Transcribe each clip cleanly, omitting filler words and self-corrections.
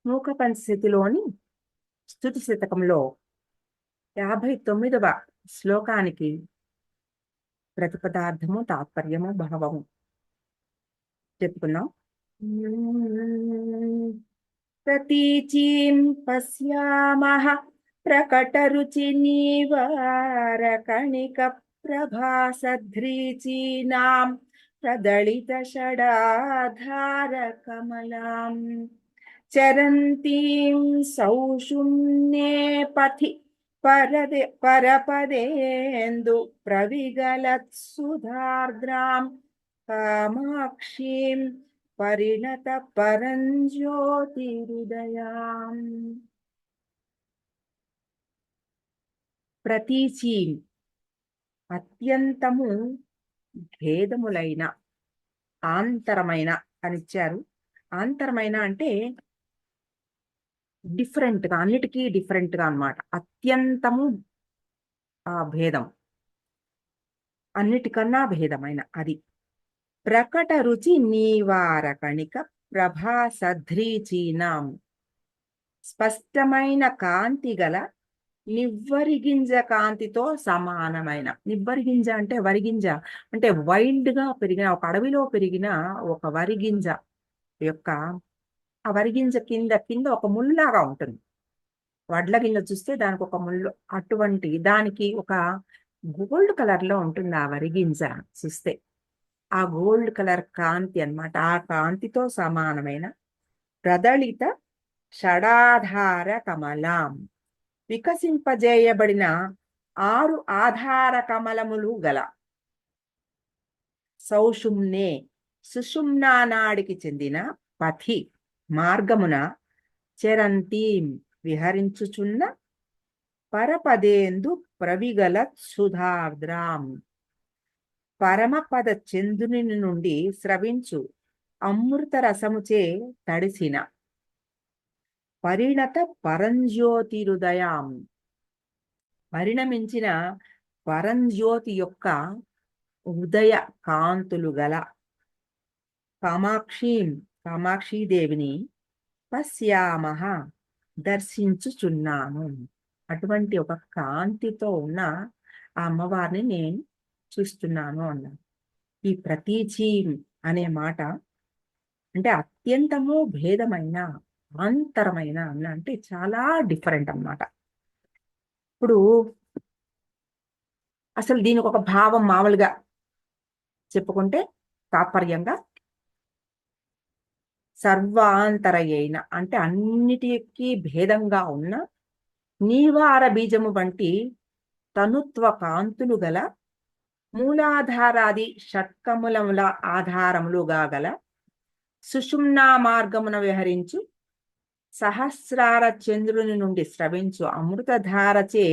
మూక పంచశతిలోని స్తుతి శతకంలో 59వ శ్లోకానికి ప్రతిపదార్థము, తాత్పర్యము, భావము చెప్పుకున్నాం. ప్రతీచీం పశ్యామః ప్రకటరుచి నీవారకణిక ప్రభాసధ్రీచీనాం ప్రదళిత షడాధార కమలాం చరంతీం సౌషుమ్నే పథి పరపదేందు ప్రవిగలత్సుధార్ద్రాం కామాక్షీం పరిణత పరంజ్యోతిరుదయాం. ప్రతీచీం అత్యంతము భేదములైన, ఆంతరమైన అనిచ్చారు. ఆంతరమైన అంటే డిఫరెంట్ గా, అన్నిటికీ డిఫరెంట్ గా అన్నమాట. అత్యంతము భేదం, అన్నిటికన్నా భేదమైన అది. ప్రకట రుచి నీవారకణిక ప్రభాసధ్రీచీనాం స్పష్టమైన కాంతి గల నివ్వరిగింజ కాంతితో సమానమైన. నివ్వరిగింజ అంటే వరిగింజ అంటే వైల్డ్ గా పెరిగిన, ఒక అడవిలో పెరిగిన ఒక వరిగింజ యొక్క, ఆ వరిగింజ కింద కింద ఒక ముళ్ళలాగా ఉంటుంది. వడ్ల గింజ చూస్తే దానికి ఒక ముళ్ళు, అటువంటి దానికి ఒక గోల్డ్ కలర్ లో ఉంటుంది ఆ వరిగింజ చూస్తే. ఆ గోల్డ్ కలర్ కాంతి అన్నమాట. ఆ కాంతితో సమానమైన ప్రదళిత షడాధార కమలాం వికసింపజేయబడిన 6 ఆధార కమలములు గల సౌషుమ్నే సుషుమ్నా నాడికి చెందిన పథి మార్గమున చరంతీం విహరించుచున్న పరపదేందు ప్రవిగల సుధార్ద్రాం పరమపద చంద్రుని నుండి స్రవించు అమృత రసముచే తడిసిన పరిణత పరంజ్యోతిరుదయాం పరిణమించిన పరంజ్యోతి యొక్క ఉదయ కాంతులు గల కామాక్షీం కామాక్షీదేవిని పశ్యామః దర్శించుచున్నాము. అటువంటి ఒక కాంతితో ఉన్న ఆ అమ్మవారిని నేను చూస్తున్నాను అన్నాను. ఈ ప్రతీచీం అనే మాట అంటే అత్యంతము భేదమైన, అంతరమైన అన్న అంటే చాలా డిఫరెంట్ అన్నమాట. ఇప్పుడు అసలు దీనికి ఒక భావం మామూలుగా చెప్పుకుంటే తాత్పర్యంగా సర్వాంతరయైన అంటే అన్నిటికీ భేదంగా ఉన్న నీవార బీజము వంటి తనుత్వ కాంతులు గల మూలాధారాది షట్కములముల ఆధారములుగా గల సుషుమ్నా మార్గమున విహరించు సహస్రార చంద్రుని నుండి స్రవించు అమృతధారచే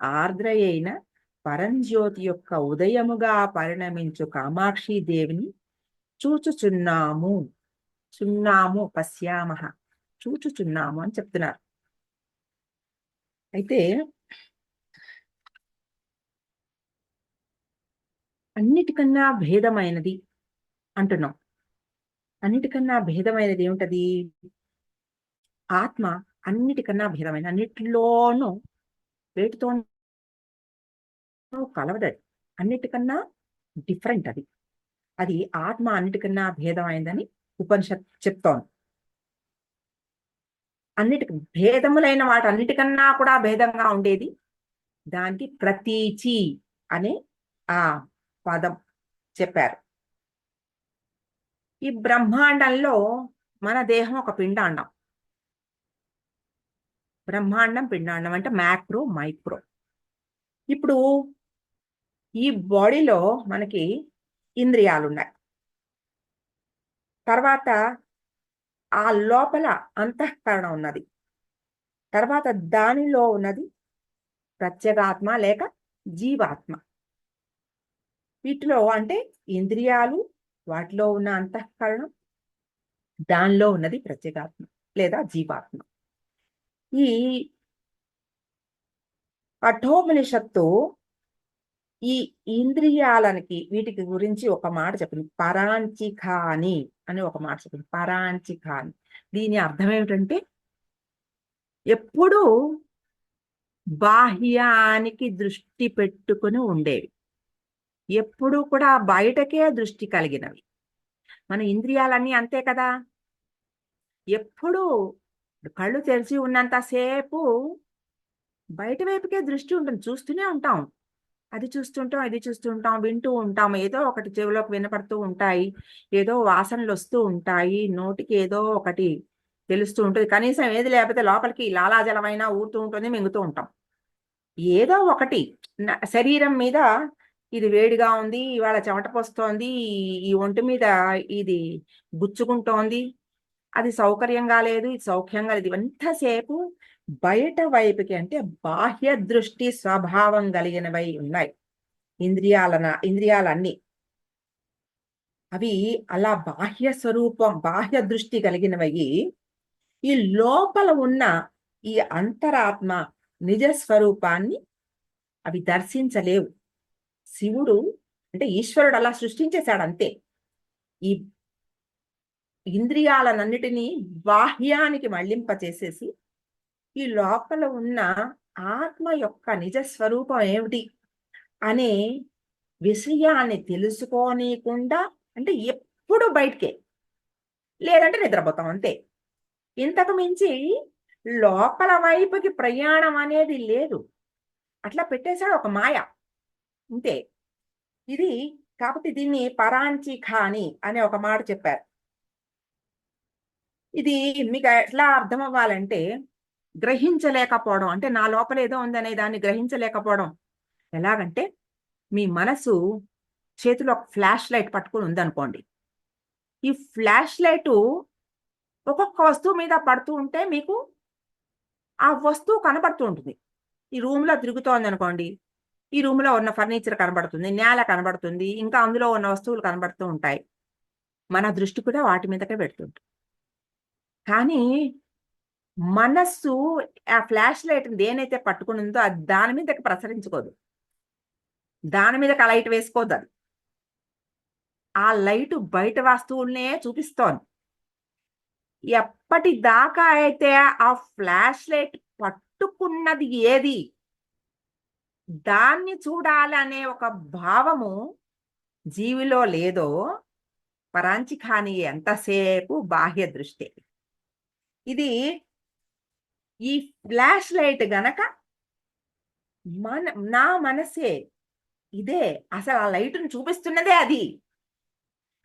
ఆర్ద్రయైన పరంజ్యోతి యొక్క ఉదయముగా పరిణమించు కామాక్షీదేవిని చూచుచున్నాము. పశ్యామః చూచుచున్నాము అని చెప్తున్నారు. అయితే అన్నిటికన్నా భేదమైనది అంటున్నాం. అన్నిటికన్నా భేదమైనది ఏమిటది? ఆత్మ అన్నిటికన్నా భేదమైన, అన్నిటిలోనూ వేటితో కలవదది, అన్నిటికన్నా డిఫరెంట్ అది. అది ఆత్మ అన్నిటికన్నా భేదమైందని ఉపనిషత్ చెప్తోంది. అన్నిటికి భేదములైన వాటి అన్నిటికన్నా కూడా భేదంగా ఉండేది దానికి ప్రతీచి అనే ఆ పదం చెప్పారు. ఈ బ్రహ్మాండంలో మన దేహం ఒక పిండాండం. బ్రహ్మాండం, పిండాండం అంటే మ్యాక్రో, మైక్రో. ఇప్పుడు ఈ బాడీలో మనకి ఇంద్రియాలు ఉన్నాయి. తర్వాత ఆ లోపల అంతఃకరణం ఉన్నది. తర్వాత దానిలో ఉన్నది ప్రత్యేగాత్మ లేక జీవాత్మ. వీటిలో అంటే ఇంద్రియాలు, వాటిలో ఉన్న అంతఃకరణం, దానిలో ఉన్నది ప్రత్యేగాత్మ లేదా జీవాత్మ. ఈ కఠోపనిషత్తు ఈ ఇంద్రియాలకి వీటికి గురించి ఒక మాట చెప్పింది. పరాంచిఖాని అని ఒక మాట చెప్పింది. పరాంచిఖాని దీని అర్థం ఏమిటంటే ఎప్పుడూ బాహ్యానికి దృష్టి పెట్టుకుని ఉండేవి. ఎప్పుడూ కూడా బయటకే దృష్టి కలిగినవి. మన ఇంద్రియాలన్నీ అంతే కదా. ఎప్పుడూ కళ్ళు తెరిచి ఉన్నంతసేపు బయట వైపుకే దృష్టి ఉంటుంది. చూస్తూనే ఉంటాం. అది చూస్తుంటాం, ఇది చూస్తుంటాం, వింటూ ఉంటాం. ఏదో ఒకటి చెవిలోకి వినపడుతూ ఉంటాయి. ఏదో వాసనలు వస్తూ ఉంటాయి. నోటికి ఏదో ఒకటి తెలుస్తూ ఉంటుంది. కనీసం ఏది లేకపోతే లోపలికి లాలాజలమైనా ఊరుతూ ఉంటుంది, మింగుతూ ఉంటాం. ఏదో ఒకటి శరీరం మీద ఇది వేడిగా ఉంది, ఇవాళ చెమట పోస్తోంది, ఈ ఒంటి మీద ఇది గుచ్చుకుంటోంది, అది సౌకర్యంగా లేదు, ఇది సౌఖ్యంగా లేదు. ఎంతసేపు బయట వైపుకి అంటే బాహ్య దృష్టి స్వభావం కలిగినవై ఉన్నాయి ఇంద్రియాలన్నీ. అవి అలా బాహ్య స్వరూపం, బాహ్య దృష్టి కలిగినవై ఈ లోపల ఉన్న ఈ అంతరాత్మ నిజ స్వరూపాన్ని అవి దర్శించలేవు. శివుడు అంటే ఈశ్వరుడు అలా సృష్టించేశాడు అంతే. ఈ ఇంద్రియాలన్నిటినీ బాహ్యానికి మళ్లింపచేసేసి ఈ లోపల ఉన్న ఆత్మ యొక్క నిజ స్వరూపం ఏమిటి అనే విషయాన్ని తెలుసుకోనీయకుండా, అంటే ఎప్పుడు బయటికే, లేదంటే నిద్రపోతాం అంతే. ఇంతకు మించి లోపల వైపుకి ప్రయాణం అనేది లేదు. అట్లా పెట్టేశాడు ఒక మాయ అంతే. ఇది కాబట్టి దీన్ని పరాంచి ఖాని అనే ఒక మాట చెప్పారు. ఇది మీకు ఎట్లా అర్థం అవ్వాలంటే, గ్రహించలేకపోవడం అంటే నా లోపల ఏదో ఉందనే దాన్ని గ్రహించలేకపోవడం ఎలాగంటే, మీ మనసు చేతిలో ఒక ఫ్లాష్ లైట్ పట్టుకుని ఉందనుకోండి. ఈ ఫ్లాష్ లైటు ఒక్కొక్క వస్తువు మీద పడుతూ ఉంటే మీకు ఆ వస్తువు కనబడుతూ ఉంటుంది. ఈ రూమ్‌లో తిరుగుతోంది అనుకోండి, ఈ రూమ్‌లో ఉన్న ఫర్నిచర్ కనబడుతుంది, నేల కనబడుతుంది, ఇంకా అందులో ఉన్న వస్తువులు కనబడుతూ ఉంటాయి. మన దృష్టి కూడా వాటి మీదకే పెడుతుంది. కానీ మనస్సు ఆ ఫ్లాష్ లైట్‌ని దేనైతే పట్టుకుని ఉందో అది దాని మీదకి ప్రసరించుకోదు. దాని మీదకి ఆ లైట్ వేసుకోదది. ఆ లైటు బయట వస్తువులనే చూపిస్తోంది. ఎప్పటిదాకా అయితే ఆ ఫ్లాష్ లైట్ పట్టుకున్నది ఏది, దాన్ని చూడాలనే ఒక భావము జీవిలో లేదో, పరాంచిఖాని ఎంతసేపు బాహ్య దృష్టే. ఇది ఈ ఫ్లాష్ లైట్ గనక నా మనసే ఇదే, అసలు ఆ లైట్‌ని చూపిస్తున్నదే అది.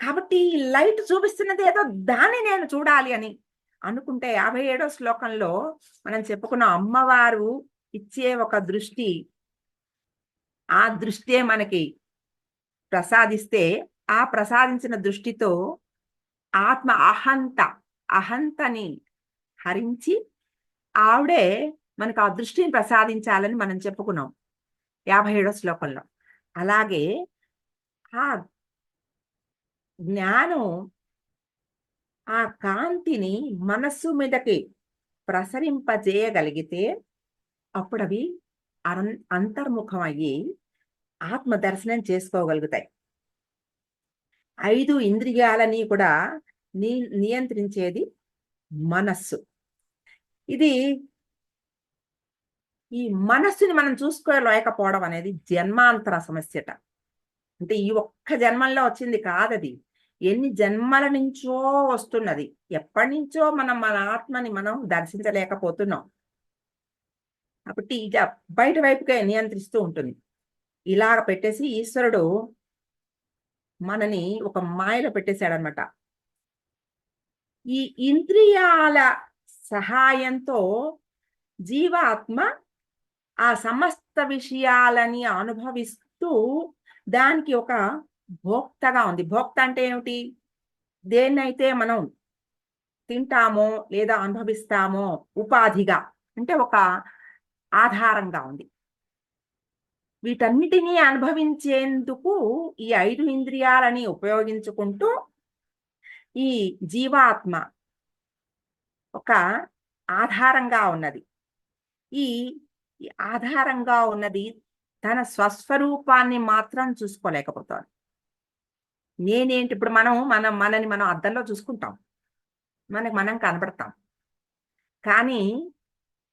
కాబట్టి ఈ లైట్ చూపిస్తున్నది ఏదో దాన్ని నేను చూడాలి అని అనుకుంటే 57వ శ్లోకంలో మనం చెప్పుకున్న అమ్మవారు ఇచ్చే ఒక దృష్టి, ఆ దృష్టే మనకి ప్రసాదిస్తే, ఆ ప్రసాదించిన దృష్టితో ఆత్మ అహంతని హరించి ఆవిడే మనకు ఆ దృష్టిని ప్రసాదించాలని మనం చెప్పుకున్నాం 57వ శ్లోకంలో. అలాగే ఆ జ్ఞానం ఆ కాంతిని మనస్సు మీదకి ప్రసరింపజేయగలిగితే అప్పుడవి అంతర్ముఖమయ్యి ఆత్మ దర్శనం చేసుకోగలుగుతాయి. 5 ఇంద్రియాలని కూడా నియంత్రించేది మనస్సు. ఇది ఈ మనస్సుని మనం చూసుకోలేకపోవడం అనేది జన్మాంతర సమస్యట. అంటే ఈ ఒక్క జన్మల్లో వచ్చింది కాదది. ఎన్ని జన్మల నుంచో వస్తున్నది. ఎప్పటినుంచో మనం మన ఆత్మని మనం దర్శించలేకపోతున్నాం. కాబట్టి ఇక బయట వైపుకే నియంత్రిస్తూ ఉంటుంది. ఇలాగ పెట్టేసి ఈశ్వరుడు మనని ఒక మాయలో పెట్టేశాడనమాట. ఈ ఇంద్రియాల సహాయంతో జీవాత్మ ఆ సమస్త విషయాలని అనుభవిస్తూ దానికి ఒక భోక్తగా ఉంది. భోక్త అంటే ఏమిటి? దేన్నైతే మనం తింటామో లేదా అనుభవిస్తామో ఉపాధిగా అంటే ఒక ఆధారంగా ఉంది. వీటన్నిటినీ అనుభవించేందుకు ఈ 5 ఇంద్రియాలని ఉపయోగించుకుంటూ ఈ జీవాత్మ ఒక ఆధారంగా ఉన్నది. ఈ ఈ ఆధారంగా ఉన్నది తన స్వస్వరూపాన్ని మాత్రం చూసుకోలేకపోతోంది. నేనేంటి ఇప్పుడు మనని మనం అద్దంలో చూసుకుంటాం. మనకు మనం కనపడతాం. కానీ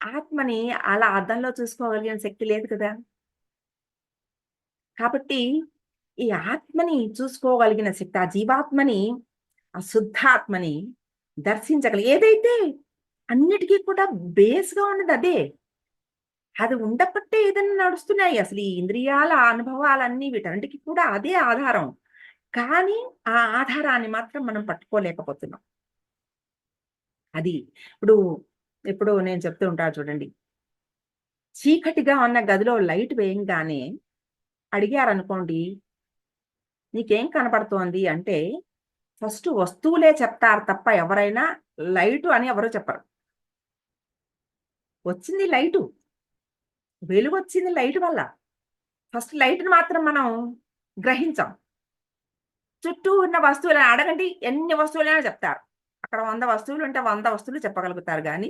ఆత్మని అలా అద్దంలో చూసుకోగలిగిన శక్తి లేదు కదా! కాబట్టి ఈ ఆత్మని చూసుకోగలిగిన శక్తి, ఆ జీవాత్మని, ఆ శుద్ధాత్మని ఏదైతే అన్నిటికీ కూడా బేస్‌గా ఉన్నది అదే. అది ఉండబట్టే ఏదైనా నడుస్తున్నాయి. అసలు ఈ ఇంద్రియాల అనుభవాలన్నీ వీటన్నిటికి కూడా అదే ఆధారం. కానీ ఆ ఆధారాన్ని మాత్రం మనం పట్టుకోలేకపోతున్నాం. అది. ఇప్పుడు, ఇప్పుడు నేను చెప్తూ ఉంటా చూడండి. చీకటిగా ఉన్న గదిలో లైట్ వేయంగానే అడిగారనుకోండి, "నీకేం కనపడుతోంది?" అంటే ఫస్ట్ వస్తువులే చెప్తారు తప్ప ఎవరైనా లైటు అని ఎవరు చెప్పరు. వచ్చింది లైటు. వెలుగొచ్చింది లైట్ వల్ల. ఫస్ట్ లైట్‌ని మాత్రం మనం గ్రహించం. చుట్టూ ఉన్న వస్తువులను అడగండి ఎన్ని వస్తువులైనా చెప్తారు. అక్కడ 100 వస్తువులుంటే 100 వస్తువులు చెప్పగలుగుతారు గానీ,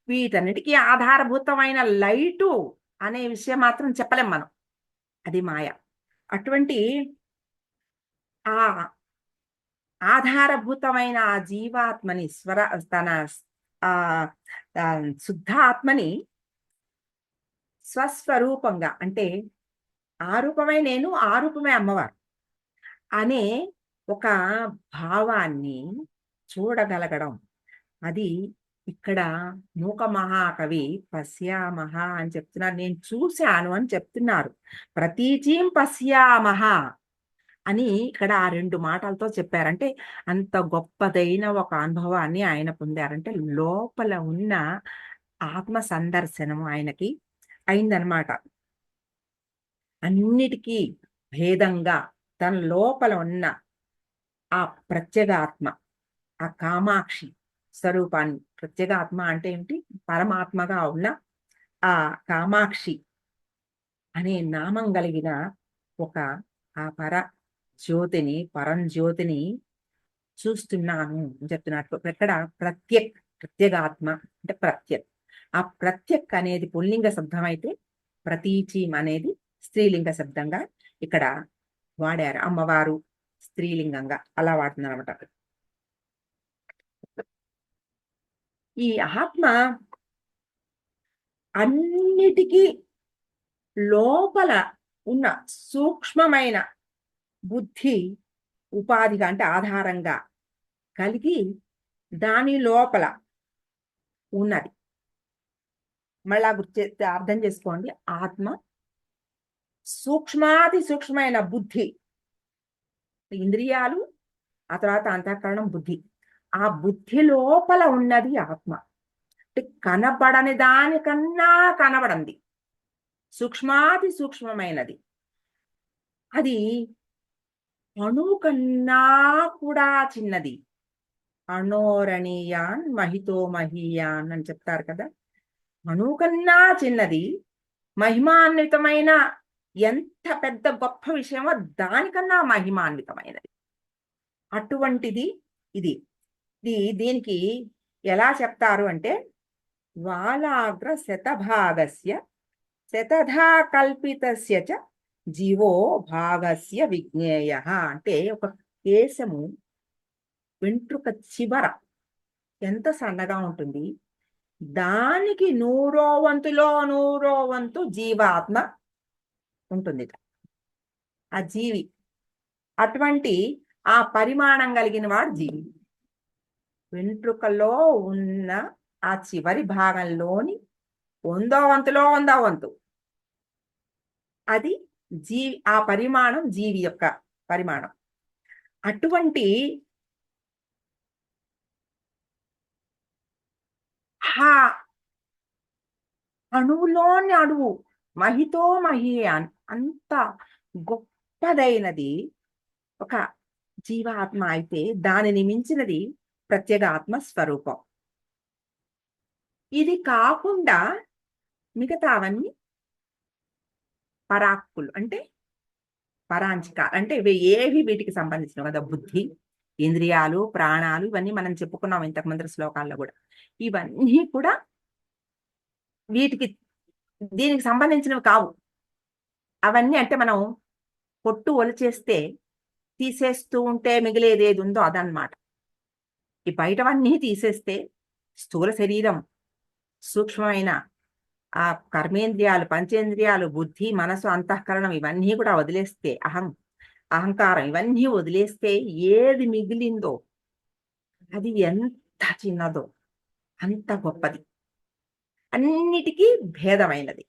వీటన్నిటికీ ఆధారభూతమైన లైటు అనే విషయం మాత్రం చెప్పలేం మనం. అది మాయ. అటువంటి ఆ ఆధారభూతమైన ఆ జీవాత్మని తన ఆహ్, శుద్ధ ఆత్మని స్వస్వరూపంగా అంటే, ఆ రూపమే నేను, ఆ రూపమే అమ్మవారు అనే ఒక భావాన్ని చూడగలగడం. అది ఇక్కడ మూక మహాకవి పశ్యామహ అని చెప్తున్నారు. నేను చూశాను అని చెప్తున్నారు. ప్రతీచీం పశ్యామహ అని ఇక్కడ ఆ 2 మాటలతో చెప్పారు. అంటే అంత గొప్పదైన ఒక అనుభవాన్ని ఆయన పొందారంటే లోపల ఉన్న ఆత్మ సందర్శనం ఆయనకి అయిందనమాట. అన్నిటికీ భేదంగా తన లోపల ఉన్న ఆ ప్రత్యేగాత్మ, ఆ కామాక్షి స్వరూపాన్ని ప్రత్యేగాత్మ అంటే ఏమిటి? పరమాత్మగా ఉన్న ఆ కామాక్షి అనే నామం కలిగిన ఒక ఆ పరంజ్యోతిని చూస్తున్నాను అని చెప్తున్నారు. ఇక్కడ ప్రత్యేగాత్మ అంటే ప్రత్యక్. ఆ ప్రత్యక్ అనేది పుల్లింగ శబ్దం అయితే, ప్రతీచీం అనేది స్త్రీలింగ శబ్దంగా ఇక్కడ వాడారు. అమ్మవారు స్త్రీలింగంగా అలా వాడుతున్నారనమాట. ఈ ఆత్మ అన్నిటికీ లోపల ఉన్న సూక్ష్మమైన బుద్ధి ఉపాధిగా అంటే ఆధారంగా కలిగి దాని లోపల ఉన్నది. మళ్ళా అర్థం చేసుకోండి. ఆత్మ సూక్ష్మాతి సూక్ష్మమైన బుద్ధి, ఇంద్రియాలు, ఆ తర్వాత అంతఃకరణం, బుద్ధి. ఆ బుద్ధి లోపల ఉన్నది ఆత్మ. అంటే కనబడని దానికన్నా కనబడంది. సూక్ష్మాతి సూక్ష్మమైనది. అది అణువు కన్నా కూడా చిన్నది. అణోరణీయాన్ మహితో మహీయాన్ అని చెప్తారు కదా! అణువు కన్నా చిన్నది. మహిమాన్వితమైన ఎంత పెద్ద గొప్ప విషయమో దానికన్నా మహిమాన్వితమైనది. అటువంటిది ఇది. దీనికి ఎలా చెప్తారు అంటే, వాలాగ్ర శతభాగస్య శతధా కల్పితస్య చ జీవో భాగస్య విజ్ఞేయః. అంటే ఒక కేశము వెంట్రుక చివర ఎంత సన్నగా ఉంటుంది, దానికి నూరో వంతు జీవాత్మ ఉంటుందిట. ఆ జీవి. అటువంటి ఆ పరిమాణం కలిగిన వాడు జీవి. వెంట్రుకలో ఉన్న ఆ చివరి భాగంలోని 100వ వంతులో 100వ వంతు. అది ఆ పరిమాణం జీవి యొక్క పరిమాణం. అటువంటి ఆ అణువులోని అణువు మహితో మహీయాన్ అంత గొప్పదైనది ఒక జీవాత్మ అయితే దానిని మించినది ప్రత్యేగాత్మ స్వరూపం. ఇది కాకుండా మిగతావన్నీ పరాక్కులు అంటే పరాంచిక అంటే ఏవి వీటికి సంబంధించినవి కదా! బుద్ధి, ఇంద్రియాలు, ప్రాణాలు ఇవన్నీ మనం చెప్పుకున్నాం ఇంతకు ముందర శ్లోకాల్లో గూడా. ఇవన్నీ కూడా వీటికి దీనికి సంబంధించినవి కావు. అవన్నీ అంటే మనం పొట్టు ఒలిచేస్తే తీసేస్తూ ఉంటే మిగిలేదేదుందో అదనమాట. ఈ బయటవన్నీ తీసేస్తే స్థూల శరీరం, సూక్ష్మమైన ఆ కర్మేంద్రియాలు, పంచేంద్రియాలు, బుద్ధి, మనసు, అంతఃకరణం ఇవన్నీ కూడా వదిలేస్తే, అహంకారం ఇవన్నీ వదిలేస్తే ఏది మిగిలిందో అది ఎంత చిన్నదో అంత గొప్పది. అన్నిటికీ భేదమైనది.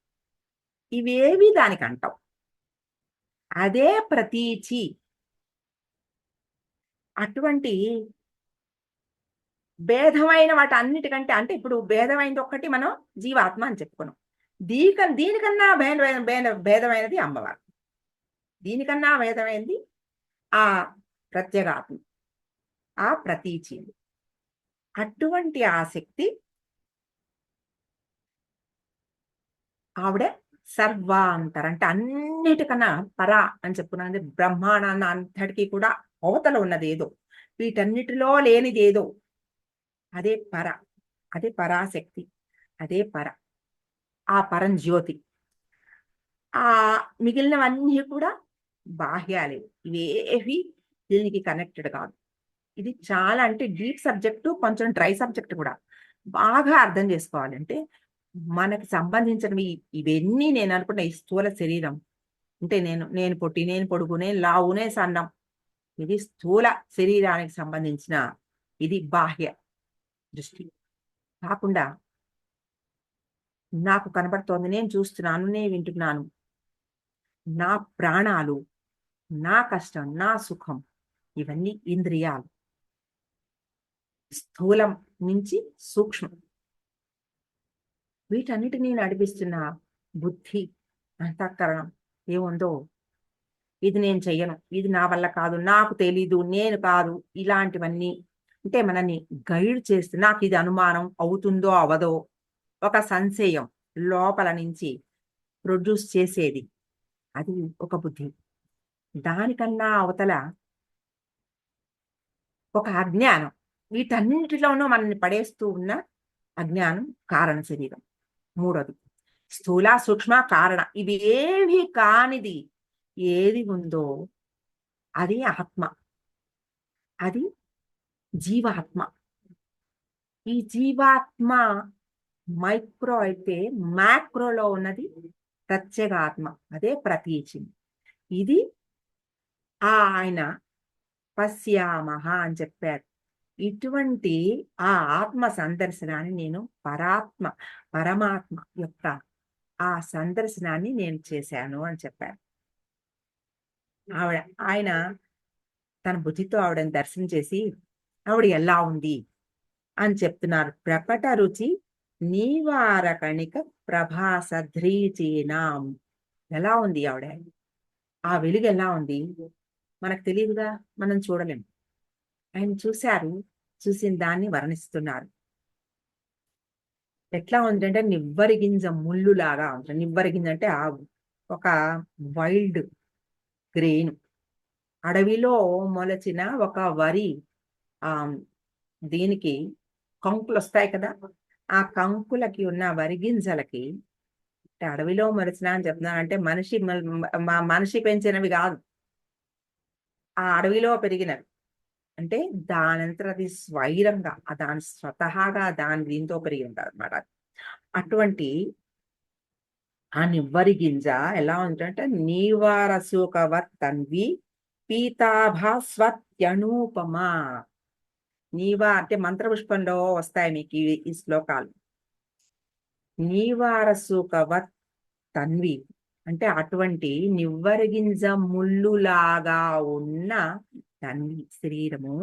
ఇవేవి దానికంటావు. అదే ప్రతీచి. అటువంటి భేదమైన వాటన్నిటికంటే, అంటే ఇప్పుడు భేదమైనది ఒక్కటి మనం జీవాత్మ అని చెప్పుకున్నాం. దీనికన్నా భేదమైనది అమ్మవారు. దీనికన్నా భేదమైనది ఆ ప్రత్యేగాత్మ, ఆ ప్రతీచి. అటువంటి ఆసక్తి ఆవిడ సర్వ అంటారు. అంటే అన్నిటికన్నా పర అని చెప్పుకున్నది బ్రహ్మాండాన్ని అంతటికీ కూడా అవతల ఉన్నది ఏదో, వీటన్నిటిలో లేనిది ఏదో, అదే పర, అదే పరాశక్తి, అదే పర, ఆ పరంజ్యోతి. ఆ మిగిలినవన్నీ కూడా బాహ్యాలే. ఇవేవి దీనికి కనెక్టెడ్ కాదు. ఇది చాలా అంటే డీప్ సబ్జెక్టు, కొంచెం డ్రై సబ్జెక్ట్ కూడా. బాగా అర్థం చేసుకోవాలంటే మనకి సంబంధించినవి ఇవన్నీ నేను అనుకున్న ఈ స్థూల శరీరం. అంటే నేను నేను పొట్టి, నేను పొడుగు, నేను లావు, నేను సన్నం. ఇది స్థూల శరీరానికి సంబంధించిన ఇది బాహ్య దృష్టి. కాకుండా నాకు కనబడుతోంది, నేను చూస్తున్నాను, నేను వింటున్నాను. నా ప్రాణాలు, నా కష్టం, నా సుఖం ఇవన్నీ ఇంద్రియాలు. స్థూలం నుంచి సూక్ష్మం. వీటన్నిటిని నడిపిస్తున్న బుద్ధి, అంతఃకరణం ఏముందో, ఇది నేను చెయ్యను, ఇది నా వల్ల కాదు, నాకు తెలీదు, నేను కాదు, ఇలాంటివన్నీ అంటే మనల్ని గైడ్ చేస్తే, నాకు ఇది అనుమానం అవుతుందో అవదో, ఒక సంశయం లోపల నుంచి ప్రొడ్యూస్ చేసేది, అది ఒక బుద్ధి. దానికన్నా అవతల ఒక అజ్ఞానం. వీటన్నిటిలోనూ మనల్ని పడేస్తూ ఉన్న అజ్ఞానం కారణ శరీరం. మూడోది స్థూల, సూక్ష్మ, కారణ. ఇవి ఏవి కానిది ఏది ఉందో అది ఆత్మ, అది జీవాత్మ. ఈ జీవాత్మ మైక్రో అయితే మ్యాక్రోలో ఉన్నది ప్రత్యేగాత్మ, అదే ప్రతీచి. ఇది ఆయన పశ్యామహ అని చెప్పారు. ఇటువంటి ఆ ఆత్మ సందర్శనాన్ని నేను పరమాత్మ యొక్క ఆ సందర్శనాన్ని నేను చేశాను అని చెప్పారు. ఆవిడ ఆయన తన బుద్ధితో ఆవిడని దర్శనం చేసి ఆవిడ ఎలా ఉంది అని చెప్తున్నారు. ప్రకట రుచి నీవారకణిక ప్రభాసధ్రీచీనాం. ఎలా ఉంది ఆవిడ, ఆ వెలుగు ఎలా ఉంది మనకు తెలియదుగా, మనం చూడలేం. ఆయన చూశారు, చూసిన దాన్ని వర్ణిస్తున్నారు. ఎట్లా ఉందంటే నివ్వరి గింజ ముళ్ళులాగా ఉంటుంది. నివ్వరి గింజ అంటే ఆవు, ఒక వైల్డ్ గ్రెయిన్, అడవిలో మొలచిన ఒక వరి ఆ దీనికి కంకులు వస్తాయి కదా, ఆ కంకులకి ఉన్న వరి గింజలకి, అంటే అడవిలో మొలిచిన అని చెప్తున్నాను అంటే మనిషి పెంచినవి కాదు, ఆ అడవిలో పెరిగినవి. అంటే దానంతట అది స్వైరంగా దాని స్వతహాగా దాని దీంతో పెరిగి ఉంటారు అనమాట. అటువంటి ఆ నివ్వరి గింజ ఎలా ఉంటుందంటే నీవారసూకవత్ తన్వి పీతాభాస్వత్యనూపమా. నీవా అంటే మంత్రపుష్పంలో వస్తాయి మీకు ఈ శ్లోకాలు. నీవారసూకవత్ తన్వి అంటే అటువంటి నివ్వరి గింజ ముళ్ళులాగా ఉన్న తన్వి శరీరము,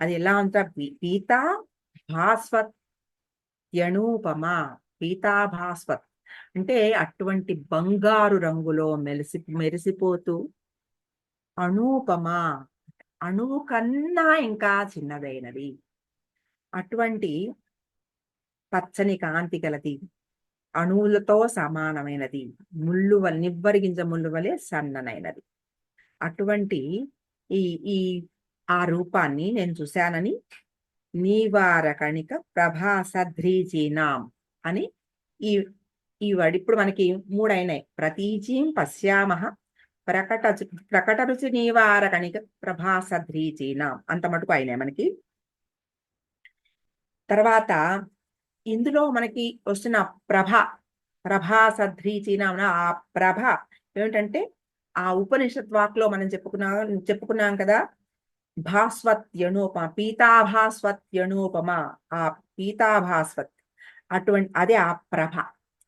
అది ఎలా ఉంట పీతా భాస్వత్ యనూపమ. పీతాభాస్వత్ అంటే అటువంటి బంగారు రంగులో మెరిసిపోతూ, అనూపమ అణువు కన్నా ఇంకా చిన్నదైనది, అటువంటి పచ్చని కాంతి గలది, అణువులతో సమానమైనది, నివ్వరిగింజ ముళ్ళు వలె సన్ననైనది. అటువంటి ఈ ఈ ఆ రూపాన్ని నేను చూశానని నీవారకణిక ప్రభాసధ్రీచీనాం అని ఈ ఈ వర్డ్ ఇప్పుడు మనకి మూడైనాయి. ప్రతీచీం పశ్యామహ, ప్రకట రుచి నీవారకణిక ప్రభాసధ్రీచీనాం, అంత మటుకు అయినాయి మనకి. తర్వాత ఇందులో మనకి వస్తున్న ప్రభ ప్రభా సద్రీచినాం ఆ ప్రభ ఏమిటంటే ఆ ఉపనిషత్ వాక్లో మనం చెప్పుకున్నాం కదా, భాస్వత్యనూపమ, పీతాభాస్వత్యనూపమ, ఆ పీతాభాస్వత్ అటువంటి అదే ఆ ప్రభ,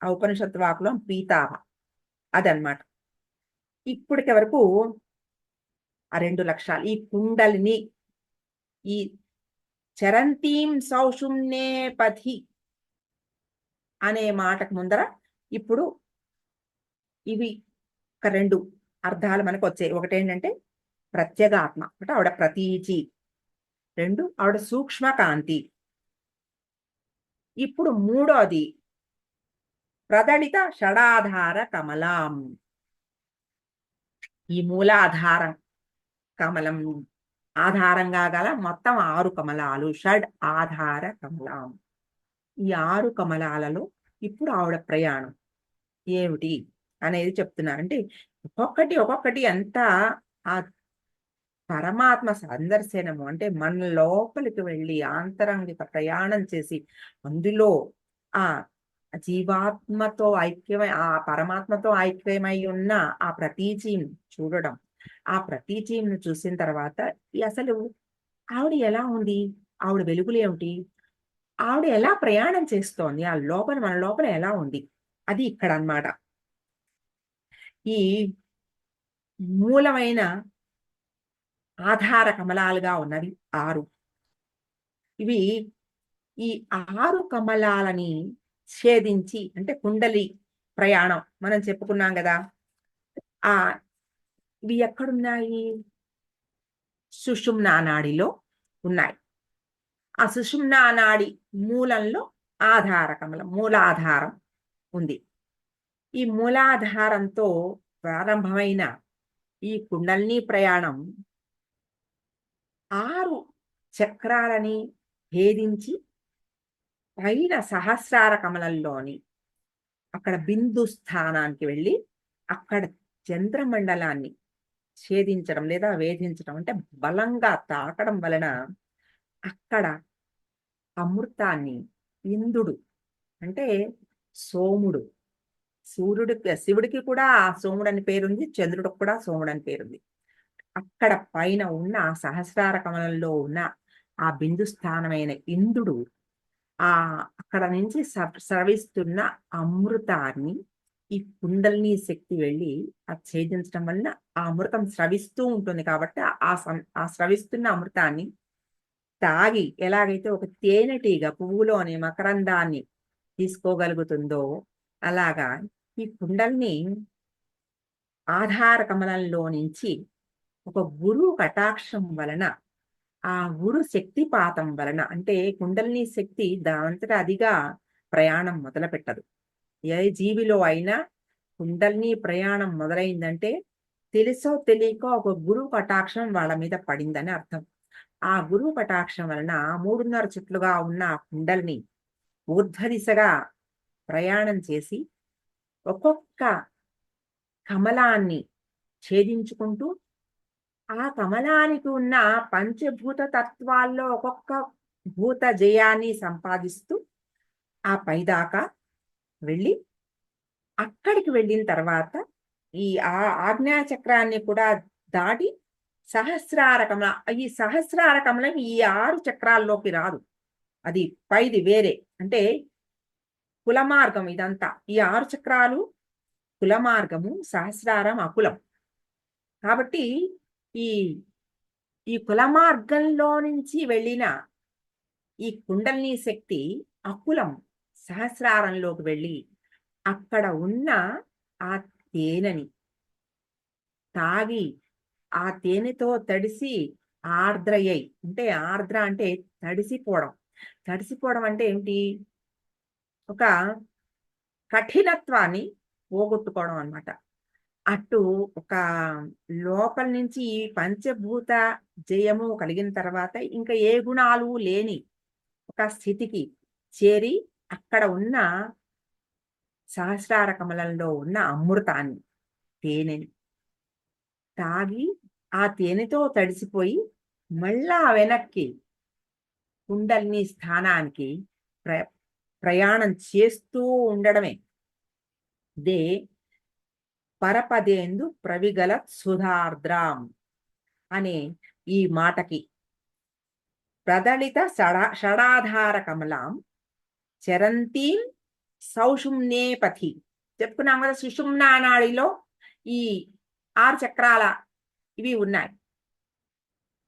ఆ ఉపనిషత్ వాక్లో పీతాభ అదనమాట. ఇప్పటికి వరకు ఆ 2 లక్షలు ఈ కుండలిని, ఈ చరంతీం సౌషుమ్నే పథి అనే మాటకు ముందర ఇప్పుడు ఇవి ఒక 2 అర్థాలు మనకు వచ్చాయి. ఒకటేంటంటే ప్రత్యేగాత్మ, అంటే ఆవిడ ప్రతీచి, 2 ఆవిడ సూక్ష్మ కాంతి. ఇప్పుడు మూడోది ప్రదళిత షడాధార కమలాం, ఈ మూలాధారం కమలం ఆధారంగా గల మొత్తం 6 కమలాలు, షడ్ ఆధార కమలాం. ఈ 6 కమలాలలో ఇప్పుడు ఆవిడ ప్రయాణం ఏమిటి అనేది చెప్తున్నారు. అంటే ఒక్కొక్కటి ఎంత ఆ పరమాత్మ సందర్శనము, అంటే మన లోపలికి వెళ్ళి ఆంతరంగిక ప్రయాణం చేసి అందులో ఆ జీవాత్మతో ఐక్యమై ఆ పరమాత్మతో ఐక్యమై ఉన్న ఆ ప్రతీచీని చూడడం, ఆ ప్రతీచీని చూసిన తర్వాత అసలు ఆవిడ ఎలా ఉంది, ఆవిడ వెలుగులు ఏమిటి, ఆవిడ ఎలా ప్రయాణం చేస్తోంది, ఆ లోపల మన లోపల ఎలా ఉంది, అది ఇక్కడ అన్నమాట. ఈ మూలమైన ఆధార కమలాలుగా ఉన్నవి 6. ఇవి ఈ 6 కమలాలని ఛేదించి, అంటే కుండలి ప్రయాణం మనం చెప్పుకున్నాం గదా! ఆ ఇవి ఎక్కడున్నాయి? సుషుమ్నా నాడిలో ఉన్నాయి. ఆ సుషుమ్నా నాడి మూలంలో ఆధార కమలం, మూలాధారం ఉంది. ఈ మూలాధారంతో ప్రారంభమైన ఈ కుండలిని ప్రయాణం 6 చక్రాలని భేదించి పైన సహస్రార కమలంలోని అక్కడ బిందు స్థానానికి వెళ్ళి అక్కడ చంద్రమండలాన్ని ఛేదించడం లేదా వేధించడం, అంటే బలంగా తాకడం వలన అక్కడ అమృతాన్ని ఇంద్రుడు, అంటే సోముడు, శివుడికి కూడా సోముడు అని పేరుంది, చంద్రుడికి కూడా సోముడు అని పేరుంది. అక్కడ పైన ఉన్న సహస్రార కమలంలో ఉన్న ఆ బిందు స్థానమైన ఇంద్రుడు ఆ అక్కడ నుంచి స్రవిస్తున్న అమృతాన్ని ఈ కుండలిని శక్తి వెళ్ళి అది ఛేదించడం వలన ఆ అమృతం స్రవిస్తూ ఉంటుంది కాబట్టి ఆ స్రవిస్తున్న అమృతాన్ని తాగి ఎలాగైతే ఒక తేనెటీగ పువ్వులోని మకరందాన్ని తీసుకోగలుగుతుందో అలాగా ఈ కుండల్ని ఆధార కమలంలో నుంచి ఒక గురువు కటాక్షం వలన, ఆ గురు శక్తిపాతం వలన, అంటే కుండలిని శక్తి దానంతట అదిగా ప్రయాణం మొదలుపెట్టదు. ఏ జీవిలో అయినా కుండలిని ప్రయాణం మొదలైందంటే తెలుసో తెలియకో ఒక గురువు కటాక్షం వాళ్ళ మీద పడిందని అర్థం. ఆ గురువు కటాక్షం వలన 3.5 చుట్లుగా ఉన్న ఆ కుండలిని ఊర్ధ్వ దిశగా ప్రయాణం చేసి ఒక్కొక్క కమలాన్ని ఛేదించుకుంటూ ఆ కమలానికి ఉన్న పంచభూత తత్వాల్లో ఒక్కొక్క భూత జయాన్ని సంపాదిస్తూ ఆ పైదాకా వెళ్ళి అక్కడికి వెళ్ళిన తర్వాత ఈ ఆజ్ఞా చక్రాన్ని కూడా దాటి సహస్రార కమల, ఈ సహస్రార కమలం ఈ 6 చక్రాల్లోకి రాదు, అది పైది వేరే, అంటే కుల మార్గం ఇదంతా. ఈ 6 చక్రాలు కుల మార్గము, సహస్రారం అకులం. కాబట్టి ఈ ఈ కుల మార్గంలో నుంచి వెళ్ళిన ఈ కుండలిని శక్తి అకులం సహస్రారంలోకి వెళ్ళి అక్కడ ఉన్న ఆ తేనెని తాగి ఆ తేనెతో తడిసి ఆర్ద్రయ్యి, అంటే ఆర్ద్ర అంటే తడిసిపోవడం. తడిసిపోవడం అంటే ఏమిటి? ఒక కఠినత్వాన్ని పోగొట్టుకోవడం అన్నమాట. అటు ఒక లోపల నుంచి ఈ పంచభూత జయము కలిగిన తర్వాత ఇంకా ఏ గుణాలు లేని ఒక స్థితికి చేరి అక్కడ ఉన్న సహస్రార కమలంలో ఉన్న అమృతాన్ని, తేనెని తాగి ఆ తేనెతో తడిసిపోయి మళ్ళా వెనక్కి కుండలిని స్థానానికి ప్ర ప్రయాణం చేస్తూ ఉండడమే. దే పరపదేందు ప్రవిగల సుధార్ద్రాం అనే ఈ మాటకి ప్రదళిత షడాధార కమలాం చరంతీం సౌషుమ్నేపథి. చెప్పుకున్నాం కదా, సుషుమ్నా నాడిలో ఈ 6 చక్రాల ఇవి ఉన్నాయి.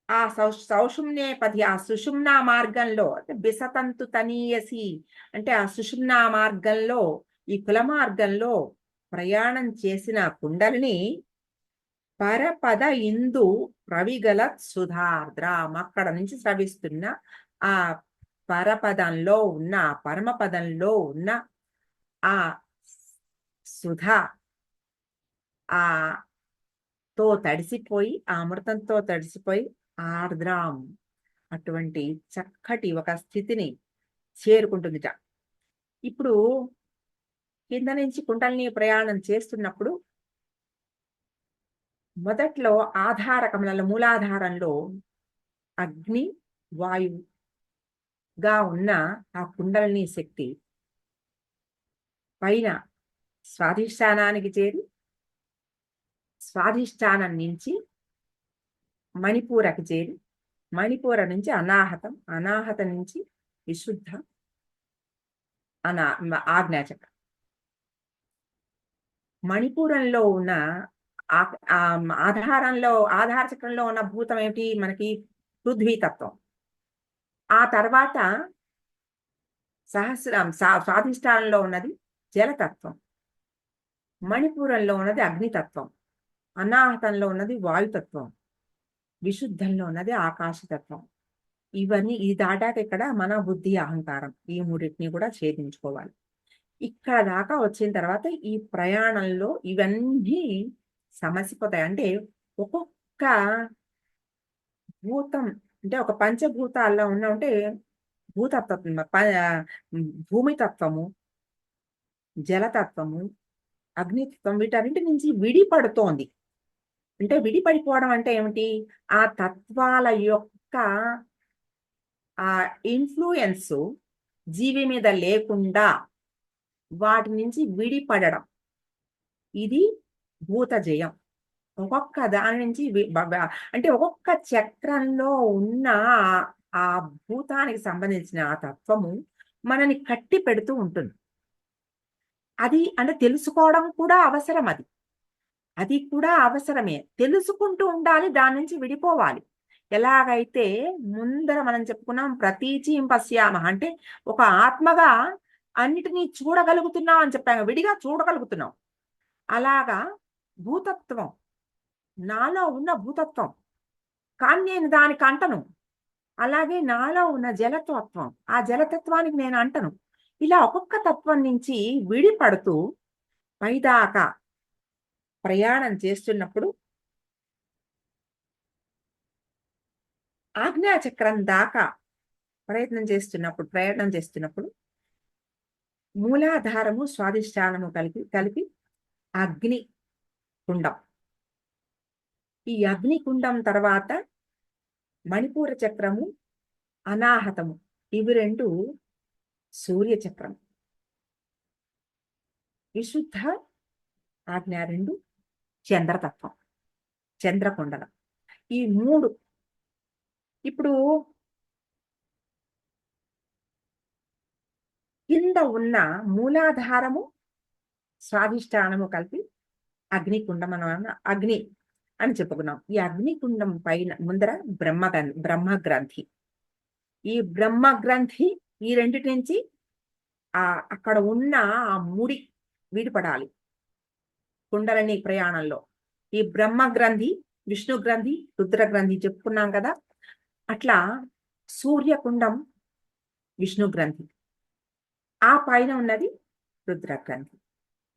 ఆ సౌషుమ్నేపథి, ఆ సుషుమ్నా మార్గంలో బిసతంతు తనీయసి అంటే ఆ సుషుమ్నా మార్గంలో, ఈ కుల మార్గంలో ప్రయాణం చేసిన కుండలిని పరపద ఇందు ప్రవిగల సుధార్ద్రాం, అక్కడ నుంచి స్రవిస్తున్న ఆ పరపదంలో ఉన్న, పరమపదంలో ఉన్న ఆ సుధ ఆ తడిసిపోయి, ఆ అమృతంతో తడిసిపోయి ఆర్ద్రాం అటువంటి చక్కటి ఒక స్థితిని చేరుకుంటుందిట. ఇప్పుడు కింద నుంచి కుండలిని ప్రయాణం చేస్తున్నప్పుడు మొదట్లో ఆధారకములలో, మూలాధారంలో అగ్ని వాయువుగా ఉన్న ఆ కుండలిని శక్తి పైన స్వాధిష్టానానికి చేరి, స్వాధిష్టానం నుంచి మణిపూరకి చేరి, మణిపూర నుంచి అనాహతం, అనాహతం నుంచి విశుద్ధ ఆజ్ఞాచక్రం. మణిపూరంలో ఉన్న ఆధార చక్రంలో ఉన్న భూతం ఏమిటి మనకి? పృథ్వీతత్వం. ఆ తర్వాత స్వాధిష్టానంలో ఉన్నది జలతత్వం, మణిపూరంలో ఉన్నది అగ్నితత్వం, అనాహతంలో ఉన్నది వాయుతత్వం, విశుద్ధంలో ఉన్నది ఆకాశతత్వం. ఇవన్నీ ఇది దాటాక ఇక్కడ మన బుద్ధి అహంకారం ఈ మూడింటిని కూడా ఛేదించుకోవాలి. ఇక్కడ దాకా వచ్చిన తర్వాత ఈ ప్రయాణంలో ఇవన్నీ సమసిపోతాయి. అంటే ఒక్కొక్క భూతం అంటే ఒక పంచభూతాల్లో ఉన్న అంటే భూతత్వం, భూమితత్వము, జలతత్వము, అగ్నితత్వం వీటన్నిటి నుంచి విడిపడుతోంది. అంటే విడిపడిపోవడం అంటే ఏమిటి? ఆ తత్వాల యొక్క ఆ ఇన్ఫ్లుయెన్స్ జీవి మీద లేకుండా వాటి నుంచి విడిపడడం, ఇది భూత జయం. ఒక్కొక్క దాని నుంచి అంటే ఒక్కొక్క చక్రంలో ఉన్న ఆ భూతానికి సంబంధించిన ఆ తత్వము మనని కట్టి పెడుతూ ఉంటుంది. అది అంటే తెలుసుకోవడం కూడా అవసరం. అది కూడా అవసరమే. తెలుసుకుంటూ ఉండాలి, దాని నుంచి విడిపోవాలి. ఎలాగైతే ముందర మనం చెప్పుకున్నాం ప్రతీచీం పశ్యామః అంటే ఒక ఆత్మగా అన్నిటినీ చూడగలుగుతున్నాం అని చెప్పాము, విడిగా చూడగలుగుతున్నాం. అలాగా భూతత్వం నాలో ఉన్న భూతత్వం, కానీ నేను దానికి అంటను. అలాగే నాలో ఉన్న జలతత్వం, ఆ జలతత్వానికి నేను అంటను. ఇలా ఒక్కొక్క తత్వం నుంచి విడిపడుతూ పైదాకా ప్రయాణం చేస్తున్నప్పుడు ఆజ్ఞాచక్రం దాకా ప్రయాణం చేస్తున్నప్పుడు మూలాధారము స్వాధిష్టానము కలిపి అగ్ని కుండం. ఈ అగ్ని కుండం తర్వాత మణిపూర చక్రము, అనాహతము, ఇవి 2 సూర్యచక్రం, విశుద్ధ ఆజ్ఞ 2 చంద్రతత్వం, చంద్రకుండలం. ఈ 3 ఇప్పుడు కింద ఉన్న మూలాధారము స్వాధిష్టానము కలిపి అగ్నికుండం అగ్ని అని చెప్పుకున్నాం. ఈ అగ్నికుండం పైన ముందర బ్రహ్మగ్రంథి. ఈ బ్రహ్మగ్రంథి ఈ రెండిటి నుంచి అక్కడ ఉన్న ఆ ముడి విడిపడాలి కుండలిని ప్రయాణంలో. ఈ బ్రహ్మగ్రంథి, విష్ణు గ్రంథి, రుద్రగ్రంథి చెప్పుకున్నాం కదా. అట్లా సూర్యకుండం విష్ణు గ్రంథి, ఆ పైన ఉన్నది రుద్రగ్రంథి.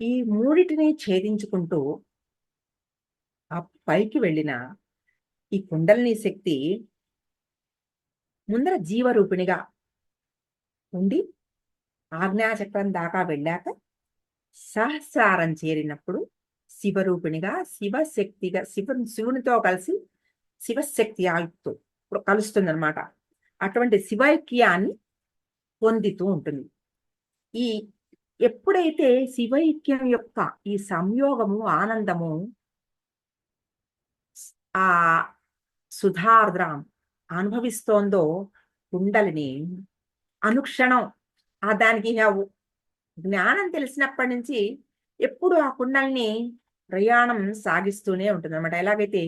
ఈ మూడిటిని ఛేదించుకుంటూ ఆ పైకి వెళ్ళిన ఈ కుండలిని శక్తి ముందర జీవరూపిణిగా ఉండి ఆజ్ఞాచక్రం దాకా వెళ్ళాక సహస్రారం చేరినప్పుడు శివరూపిణిగా, శివశక్తిగా, శివునితో కలిసి శివశక్తి ఆయుక్తో కలుస్తుంది అనమాట. అటువంటి శివైక్యాన్ని పొందుతూ ఉంటుంది. ఈ ఎప్పుడైతే శివైక్యం యొక్క ఈ సంయోగము ఆనందము ఆ సుధార్ద్రం అనుభవిస్తోందో కుండలిని అనుక్షణం దానికి జ్ఞానం తెలిసినప్పటి నుంచి ఎప్పుడు ఆ కుండల్ని ప్రయాణం సాగిస్తూనే ఉంటుంది అనమాట. ఎలాగైతే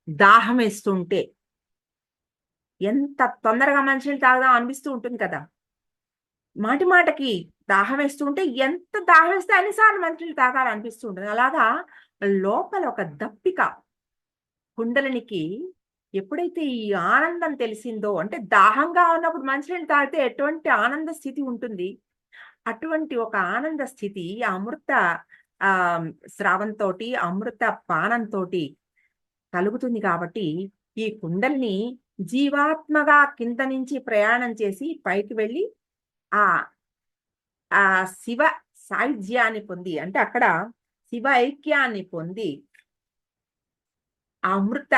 దాహం వేస్తుంటే ఎంత తొందరగా మంచినీళ్ళు తాగుదాం అనిపిస్తూ ఉంటుంది కదా. మాటి మాటకి దాహం వేస్తూ ఉంటే ఎంత దాహం వేస్తే అన్నిసార్లు మంచినీళ్ళు తాగాలనిపిస్తూ ఉంటుంది. అలాగా లోపల ఒక దప్పిక కుండలినికి ఎప్పుడైతే ఈ ఆనందం తెలిసిందో, అంటే దాహంగా ఉన్నప్పుడు మంచినీళ్ళు తాగితే ఎటువంటి ఆనంద స్థితి ఉంటుంది, అటువంటి ఒక ఆనంద స్థితి అమృత స్రావంతోటి అమృత పానంతోటి కలుగుతుంది. కాబట్టి ఈ కుండల్ని జీవాత్మగా కింద నుంచి ప్రయాణం చేసి పైకి వెళ్ళి ఆ ఆ శివ సాయుధ్యాన్ని పొంది, అంటే అక్కడ శివ ఐక్యాన్ని పొంది ఆ అమృత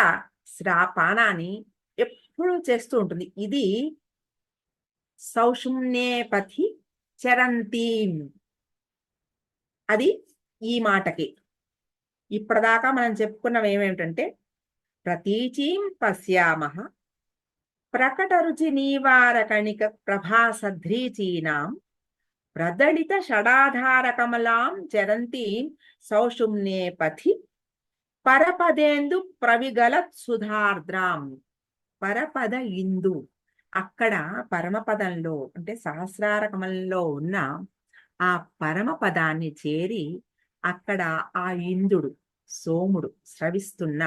పానాన్ని ఎప్పుడూ చేస్తూ ఉంటుంది. ఇది సౌషుమ్నే పథి చరంతీం. అది ఈ మాటకి ఇప్పటిదాకా మనం చెప్పుకున్నవి ఏమేమిటంటే ప్రతీచీం పశ్యామః ప్రకట రుచి నీవారకణిక ప్రభాసధ్రీచీనాం ప్రదళిత షడాధార కమలాం చరంతీం సౌషుమ్నే పథి పరపదేందు ప్రవిగలత్ సుధార్ద్రాం. పరపద ఇందు, అక్కడ పరమపదంలో అంటే సహస్రార కమలంలో ఉన్న ఆ పరమపదాన్ని చేరి అక్కడ ఆ ఇంద్రుడు సోముడు స్రవిస్తున్న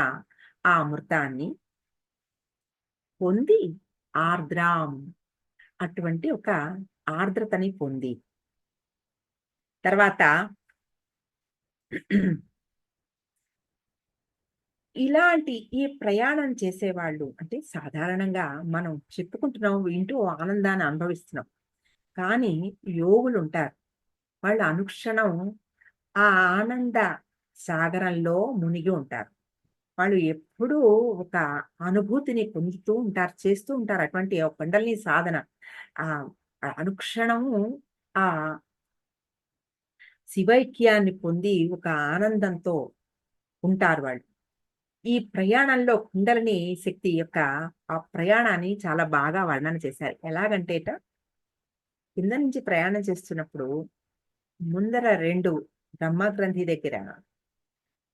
ఆ అమృతాన్ని పొంది ఆర్ద్రాం, అటువంటి ఒక ఆర్ద్రతని పొంది తర్వాత ఇలాంటి ఈ ప్రయాణం చేసేవాళ్ళు అంటే సాధారణంగా మనం చెప్పుకుంటున్నాం, వింటూ ఆనందాన్ని అనుభవిస్తున్నాం. కానీ యోగులు ఉంటారు, వాళ్ళు అనుక్షణం ఆ ఆనంద సాగరంలో మునిగి ఉంటారు. వాళ్ళు ఎప్పుడూ ఒక అనుభూతిని పొందుతూ ఉంటారు, చేస్తూ ఉంటారు అటువంటి కొండల్ని సాధన. ఆ అనుక్షణము ఆ శివైక్యాన్ని పొంది ఒక ఆనందంతో ఉంటారు వాళ్ళు. ఈ ప్రయాణంలో కుండలిని శక్తి యొక్క ఆ ప్రయాణాన్ని చాలా బాగా వర్ణన చేశారు. ఎలాగంటేట కింద నుంచి ప్రయాణం చేస్తున్నప్పుడు ముందర 2 బ్రహ్మగ్రంథి దగ్గర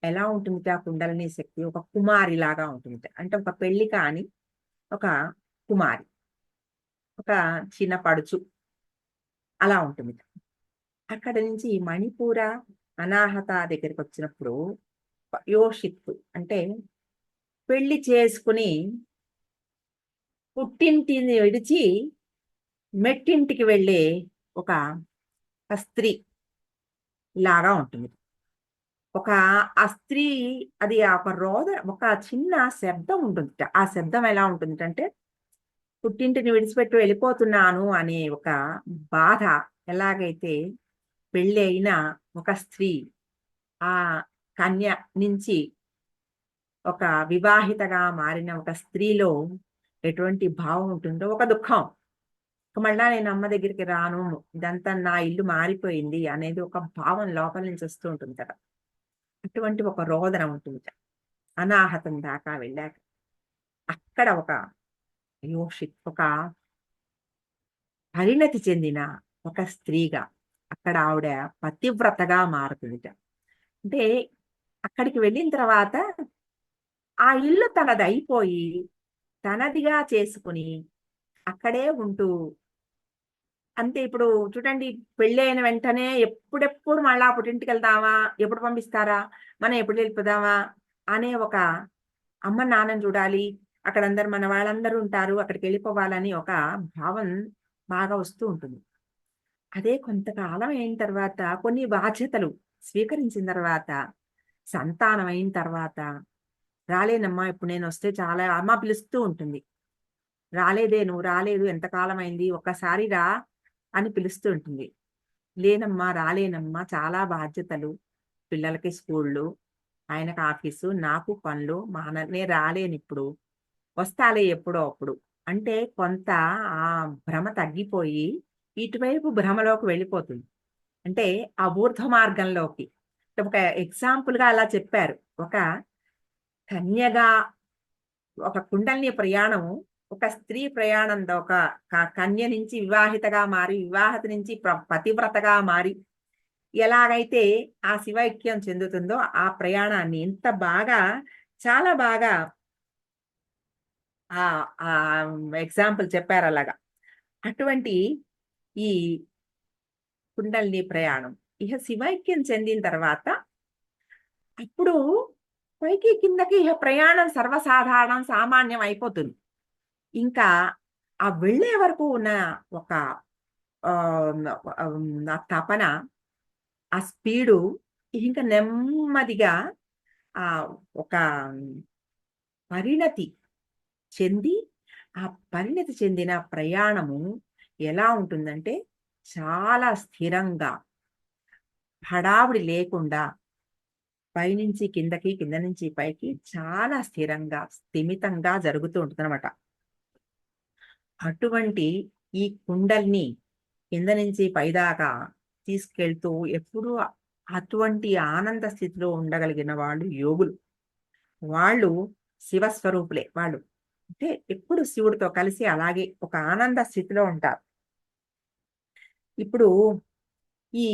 ఎలా ఉంటుంది ఆ కుండలిని శక్తి, ఒక కుమారి లాగా ఉంటుంది. అంటే ఒక పెళ్లి కాని ఒక కుమారి, ఒక చిన్న పడుచు అలా ఉంటుంది. అక్కడ నుంచి మణిపూర అనాహత దగ్గరికి వచ్చినప్పుడు యోషిత్తు అంటే పెళ్లి చేసుకుని పుట్టింటిని విడిచి మెట్టింటికి వెళ్ళే ఒక స్త్రీ లాగా ఉంటుంది. ఒక ఆ స్త్రీ అది ఒక ఒక చిన్న శబ్దం ఉంటుంది. ఆ శబ్దం ఎలా ఉంటుందంటే పుట్టింటిని విడిచిపెట్టి వెళ్ళిపోతున్నాను అనే ఒక బాధ. ఎలాగైతే పెళ్ళి అయిన ఒక స్త్రీ ఆ కన్య నుంచి ఒక వివాహితగా మారిన ఒక స్త్రీలో ఎటువంటి భావం ఉంటుందో, ఒక దుఃఖం. మళ్ళా నేను అమ్మ దగ్గరికి రాను, ఇదంతా నా ఇల్లు మారిపోయింది అనేది ఒక భావం లోపల నుంచి వస్తూ ఉంటుంది కదా. అటువంటి ఒక రోదన ఉంటుంది అనాహతం దాకా వెళ్ళాక. అక్కడ ఒక ఒక పరిణతి చెందిన ఒక స్త్రీగా అక్కడ ఆవిడ పతివ్రతగా మారుతుంది. అంటే అక్కడికి వెళ్ళిన తర్వాత ఆ ఇల్లు తనది అయిపోయి తనదిగా చేసుకుని అక్కడే ఉంటూ, అంతే. ఇప్పుడు చూడండి, పెళ్ళి అయిన వెంటనే ఎప్పుడెప్పుడు మళ్ళా పుట్టింటికి వెళ్దామా, ఎప్పుడు పంపిస్తారా, మనం ఎప్పుడు వెళ్ళిపోదామా అనే ఒక అమ్మ నాన్నని చూడాలి, అక్కడ అందరు మన వాళ్ళందరూ ఉంటారు, అక్కడికి వెళ్ళిపోవాలని ఒక భావం బాగా వస్తూ ఉంటుంది. అదే కొంతకాలం అయిన తర్వాత కొన్ని బాధ్యతలు స్వీకరించిన తర్వాత సంతానం అయిన తర్వాత రాలేనమ్మా, ఇప్పుడు నేను వస్తే చాలా అమ్మ పిలుస్తూ ఉంటుంది. రాలేదే, నువ్వు రాలేదు, ఎంతకాలం అయింది, ఒక్కసారి రా అని పిలుస్తూ ఉంటుంది. లేనమ్మా, రాలేనమ్మా, చాలా బాధ్యతలు, పిల్లలకి స్కూళ్ళు, ఆయనకు ఆఫీసు, నాకు పనులు, నేను రాలేను ఇప్పుడు, వస్తాలే ఎప్పుడో అప్పుడు అంటే కొంత ఆ భ్రమ తగ్గిపోయి ఇటువైపు భ్రమలోకి వెళ్ళిపోతుంది. అంటే ఆ ఊర్ధ్వ మార్గంలోకి. ఒక ఎగ్జాంపుల్గా అలా చెప్పారు. ఒక కన్యగా ఒక కుండలిని ప్రయాణము, ఒక స్త్రీ ప్రయాణం, ఒక కన్య నుంచి వివాహితగా మారి, వివాహిత నుంచి పతివ్రతగా మారి, ఎలాగైతే ఆ శివైక్యం చెందుతుందో ఆ ప్రయాణాన్ని ఇంత బాగా, చాలా బాగా ఆ ఆ ఎగ్జాంపుల్ చెప్పారు అలాగా. అటువంటి ఈ కుండలిని ప్రయాణం ఇహ శివైక్యం చెందిన తర్వాత అప్పుడు పైకి కిందకి ఇహ ప్రయాణం సర్వసాధారణం సామాన్యం అయిపోతుంది. ఇంకా ఆ వెళ్ళే వరకు ఉన్న ఒక ఆ తపన, ఆ స్పీడు ఇంకా నెమ్మదిగా ఆ ఒక పరిణతి చెంది, ఆ పరిణతి చెందిన ప్రయాణము ఎలా ఉంటుందంటే చాలా స్థిరంగా, హడావుడి లేకుండా పైనుంచి కిందకి, కింద నుంచి పైకి చాలా స్థిరంగా, స్థిమితంగా జరుగుతూ ఉంటుందన్నమాట. అటువంటి ఈ కుండల్ని కింద నుంచి పైదాకా తీసుకెళ్తూ ఎప్పుడూ అటువంటి ఆనంద స్థితిలో ఉండగలిగిన వాళ్ళు యోగులు. వాళ్ళు శివస్వరూపులే వాళ్ళు. అంటే ఎప్పుడు శివుడితో కలిసి అలాగే ఒక ఆనంద స్థితిలో ఉంటారు. ఇప్పుడు ఈ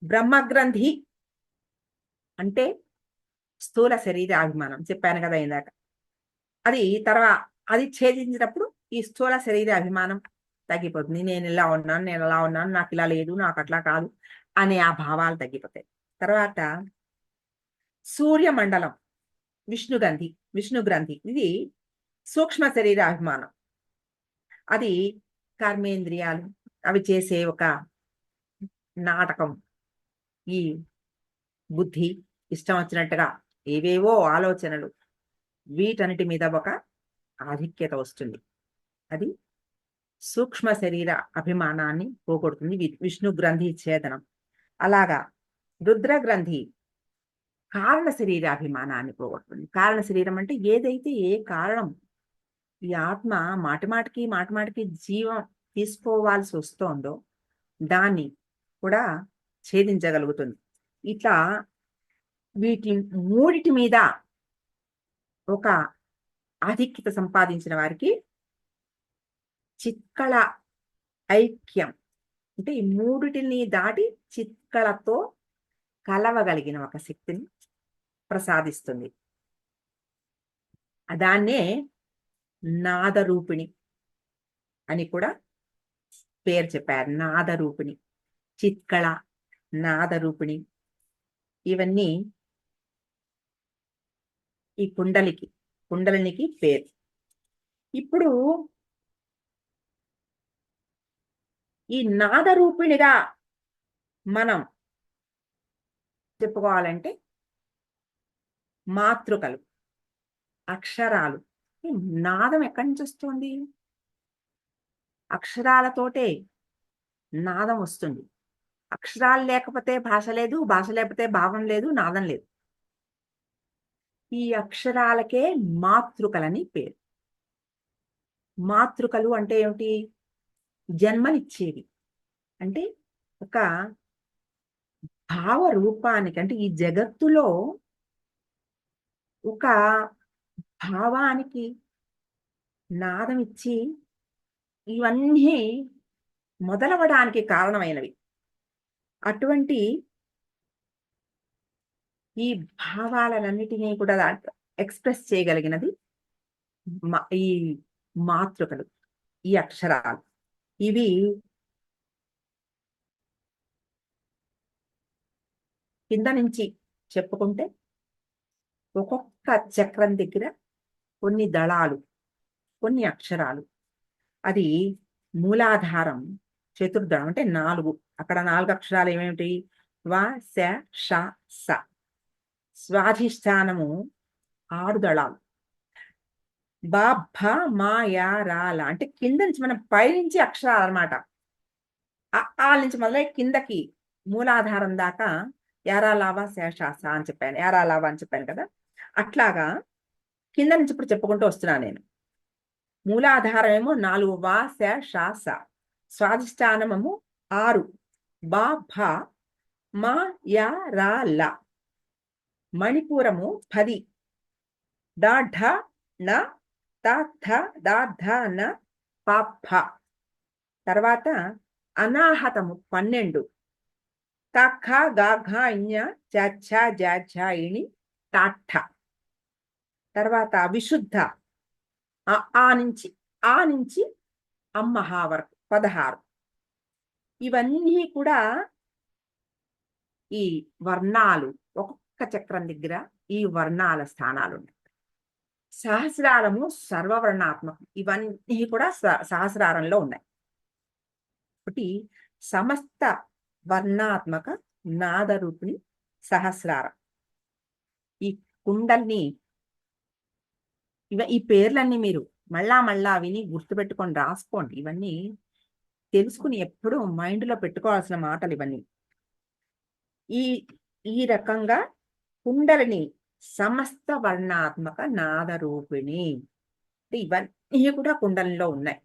బ్రహ్మగ్రంథి అంటే స్థూల శరీరాభిమానం చెప్పాను కదా ఇందాక. అది అది ఛేదించినప్పుడు ఈ స్థూల శరీర అభిమానం తగ్గిపోతుంది. నేను ఇలా ఉన్నాను, నేను అలా ఉన్నాను, నాకు ఇలా లేదు, నాకు అట్లా కాదు అనే ఆ భావాలు తగ్గిపోతాయి. తర్వాత సూర్యమండలం, విష్ణు గ్రంథి ఇది సూక్ష్మ శరీర అభిమానం. అది కర్మేంద్రియాలు అవి చేసే ఒక నాటకం. ఈ బుద్ధి ఇష్టం వచ్చినట్టుగా ఏవేవో ఆలోచనలు, వీటన్నిటి మీద ఒక ఆధిక్యత వస్తుంది. అది సూక్ష్మ శరీర అభిమానాన్ని పోగొడుతుంది. విష్ణు గ్రంథి ఛేదనం. అలాగా రుద్ర గ్రంథి కారణ శరీరాభిమానాన్ని పోగొడుతుంది. కారణ శరీరం అంటే ఏదైతే ఏ కారణం ఈ ఆత్మ మాటిమాటికి జీవం తీసుకోవాల్సి వస్తోందో దాన్ని కూడా ఛేదించగలుగుతుంది. ఇట్లా వీటి మూడిటి మీద ఒక ఆధిక్యత సంపాదించిన వారికి చిత్కళ ఐక్యం అంటే ఈ మూడిటిని దాటి చిత్కళతో కలవగలిగిన ఒక శక్తిని ప్రసాదిస్తుంది. దాన్నే నాదరూపిణి అని కూడా పేరు చెప్పారు. నాదరూపిణి, చిత్కళ, నాదరూపిణి ఇవన్నీ ఈ కుండలినికి పేరు. ఇప్పుడు ఈ నాదరూపిణిగా మనం చెప్పుకోవాలంటే మాతృకలు, అక్షరాలు. నాదం ఎక్కడి నుంచి వస్తుంది? అక్షరాలతోటే నాదం వస్తుంది. అక్షరాలు లేకపోతే భాష లేదు, భాష లేకపోతే భావం లేదు, నాదం లేదు. ఈ అక్షరాలకే మాతృకలని పేరు. మాతృకలు అంటే ఏమిటి? జన్మనిచ్చేవి. అంటే ఒక భావ రూపానికి, అంటే ఈ జగత్తులో ఒక భావానికి నాదం ఇచ్చి ఇవన్నీ మొదలవడానికి కారణమైనవి. అటువంటి ఈ భావాలన్నిటినీ కూడా ఎక్స్ప్రెస్ చేయగలిగినది ఈ మాతృకలు, ఈ అక్షరాలు. ఇవి కింద నుంచి చెప్పుకుంటే ఒక్కొక్క చక్రం దగ్గర కొన్ని దళాలు, కొన్ని అక్షరాలు. అది మూలాధారం చతుర్దళం అంటే 4. అక్కడ 4 అక్షరాలు ఏమేమిటి? వ, శ, ష, స. స్వాధిష్టానము 6 దళాలు. బ, భ, మా, యా, రా, ల అంటే కింద నుంచి మనం పైనుంచి అక్షరాలు అనమాట. ఆ నుంచి మొదలై కిందకి మూలాధారం దాకా యారా లావా శేషాస అని చెప్పాను, యారా లావా అని చెప్పాను కదా. అట్లాగా కింద నుంచి ఇప్పుడు చెప్పుకుంటూ వస్తున్నాను నేను. మూలాధారం ఏమో 4 వా, శ, ష, స. స్వాధిష్టానము 6, బా భ మా యా రా ల. మణిపూరము 10, డా ఢ న త థ ద ధ న ప ఫ. తర్వాత అనాహతము 12, క ఖ గ ఘ ఞ చ ఛ జ ఝ ఇణి ట ఠ. తర్వాత విశుద్ధ ఆ నుంచి అమ్మహ వరకు 16. ఇవన్నీ కూడా ఈ వర్ణాలు, ఒక్కొక్క చక్రం దగ్గర ఈ వర్ణాల స్థానాలు ఉన్నాయి. సహస్రారము సర్వవర్ణాత్మకం. ఇవన్నీ కూడా సహస్రారంలో ఉన్నాయి. ఒకటి సమస్త వర్ణాత్మక నాదరూపిణి సహస్రారం. ఈ కుండల్ని ఈ పేర్లన్నీ మీరు మళ్ళా విని గుర్తుపెట్టుకొని రాసుకోండి. ఇవన్నీ తెలుసుకుని ఎప్పుడూ మైండ్లో పెట్టుకోవాల్సిన మాటలు ఇవన్నీ. ఈ రకంగా కుండలిని సమస్త వర్ణాత్మక నాదరూపిణి. ఇవన్నీ కూడా కుండలిలో ఉన్నాయి.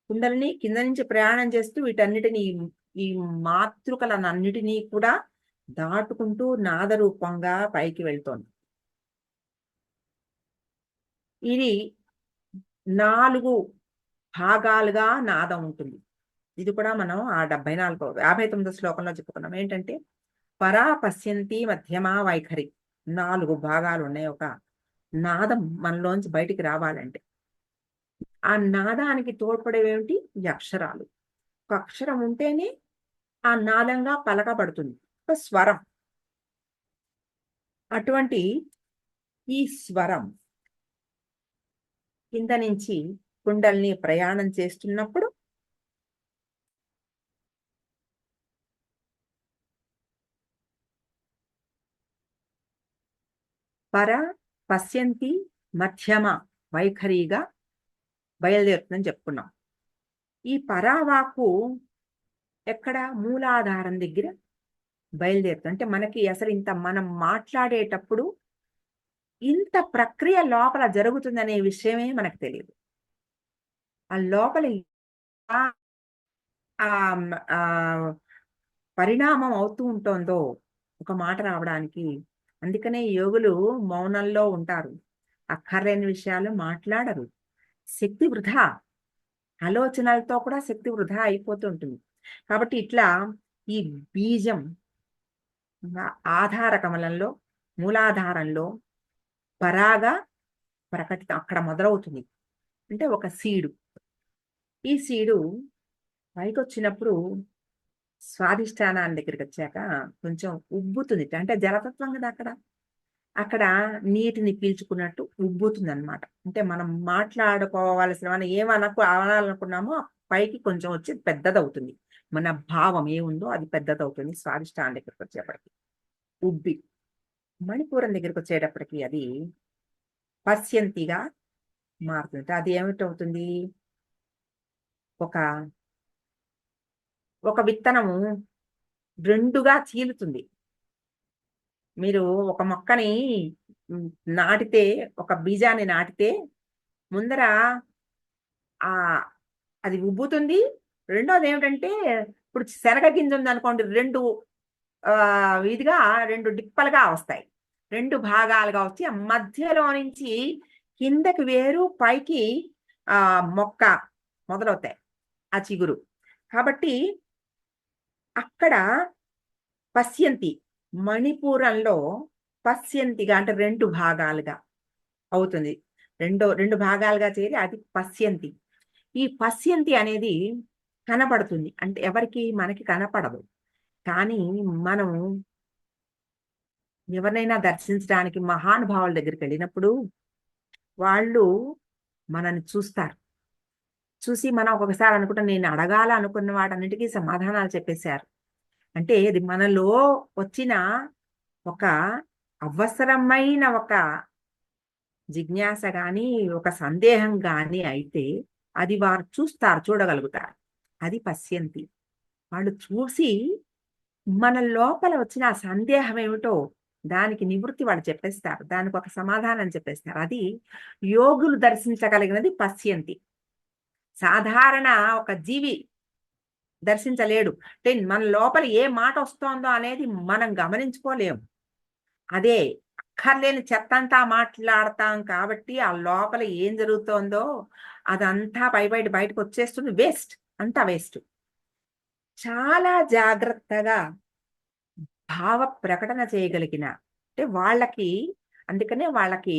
కుండలిని కింద నుంచి ప్రయాణం చేస్తూ వీటన్నిటిని, ఈ మాతృకలన్నిటినీ కూడా దాటుకుంటూ నాదరూపంగా పైకి వెళ్తోంది. ఇది 4 భాగాలుగా నాదం ఉంటుంది. ఇది కూడా మనం ఆ 59వ శ్లోకంలో చెప్పుకున్నాం. ఏంటంటే పరా పశ్యంతి మధ్యమా వైఖరి. 4 భాగాలు ఉన్నాయి ఒక నాదం మనలోంచి బయటికి రావాలంటే. ఆ నాదానికి తోడ్పడేవేమిటి? ఈ అక్షరాలు. ఒక అక్షరం ఉంటేనే ఆ నాదంగా పలకబడుతుంది, ఒక స్వరం. అటువంటి ఈ స్వరం కింద నుంచి కుండల్ని ప్రయాణం చేస్తున్నప్పుడు పర పశ్యంతి మధ్యమ వైఖరిగా బయలుదేరుతుందని చెప్పుకున్నాం. ఈ పరావాకు ఎక్కడ? మూలాధారం దగ్గర బయలుదేరుతుంది. అంటే మనకి అసలు ఇంత మనం మాట్లాడేటప్పుడు ఇంత ప్రక్రియ లోపల జరుగుతుందనే విషయమే మనకు తెలియదు. ఆ లోపల పరిణామం అవుతూ ఉంటుందో ఒక మాట రావడానికి. అందుకనే యోగులు మౌనంలో ఉంటారు, అక్కర్లేని విషయాలు మాట్లాడరు. శక్తి వృధా, ఆలోచనలతో కూడా శక్తి వృధా అయిపోతూ ఉంటుంది. కాబట్టి ఇట్లా ఈ బీజం ఆధార కమలంలో, మూలాధారంలో పరాగా ప్రకటితం అక్కడ మొదలవుతుంది. అంటే ఒక సీడు. ఈ సీడు పైకి వచ్చినప్పుడు స్వాధిష్టానాన్ని దగ్గరికి వచ్చాక కొంచెం ఉబ్బుతుంది. అంటే జలతత్వం కదా అక్కడ నీటిని పీల్చుకున్నట్టు ఉబ్బుతుంది అనమాట. అంటే మనం మాట్లాడుకోవాల్సిన మనం అనాలనుకున్నామో పైకి కొంచెం వచ్చి పెద్దదవుతుంది. మన భావం ఏముందో అది పెద్దదవుతుంది స్వాధిష్టానం దగ్గరికి వచ్చేప్పటికి. ఉబ్బి మణిపూరం దగ్గరికి వచ్చేటప్పటికి అది పశ్యంతిగా మారుతుంది. అది ఏమిటవుతుంది? ఒక విత్తనము 2గా చీలుతుంది. మీరు ఒక మొక్కని నాటితే, ఒక బీజాన్ని నాటితే ముందర అది ఉబ్బుతుంది. రెండోది ఏమిటంటే, ఇప్పుడు శనగ గింజ ఉందనుకోండి, 2 డిప్పలుగా వస్తాయి, 2 భాగాలుగా వచ్చి ఆ మధ్యలో నుంచి కిందకి వేరు, పైకి మొక్క మొదలవుతాయి, ఆ చిగురు. కాబట్టి అక్కడ పశ్యంతి మణిపూరంలో పశ్యంతిగా అంటే 2 భాగాలుగా అవుతుంది. 2 భాగాలుగా చేరి అది పశ్యంతి. ఈ పశ్యంతి అనేది కనపడుతుంది. అంటే ఎవరికి? మనకి కనపడదు. కానీ మనం ఎవరినైనా దర్శించడానికి మహానుభావుల దగ్గరికి వెళ్ళినప్పుడు వాళ్ళు మనల్ని చూస్తారు. చూసి మనం ఒక్కొక్కసారి అనుకుంటాం, నేను అడగాలనుకున్న వాటన్నిటికీ సమాధానాలు చెప్పేశారు. అంటే ఇది మనలో వచ్చిన ఒక అవసరమైన ఒక జిజ్ఞాస కానీ, ఒక సందేహం కానీ అయితే అది వారు చూస్తారు, చూడగలుగుతారు. అది పశ్యంతి. వాళ్ళు చూసి మన లోపల వచ్చిన ఆ సందేహం ఏమిటో దానికి నివృత్తి వాళ్ళు చెప్పేస్తారు, దానికి ఒక సమాధానం చెప్పేస్తారు. అది యోగులు దర్శించగలిగినది పశ్యంతి. సాధారణ ఒక జీవి దర్శించలేడు. అంటే మన లోపల ఏ మాట వస్తోందో అనేది మనం గమనించుకోలేము. అదే అక్కర్లేని చెత్తంతా మాట్లాడతాం కాబట్టి, ఆ లోపల ఏం జరుగుతోందో అదంతా బయటకొచ్చేస్తుంది. వేస్ట్. అంతా వేస్ట్. చాలా జాగ్రత్తగా భావ ప్రకటన చేయగలిగిన అంటే వాళ్ళకి అందుకనే వాళ్ళకి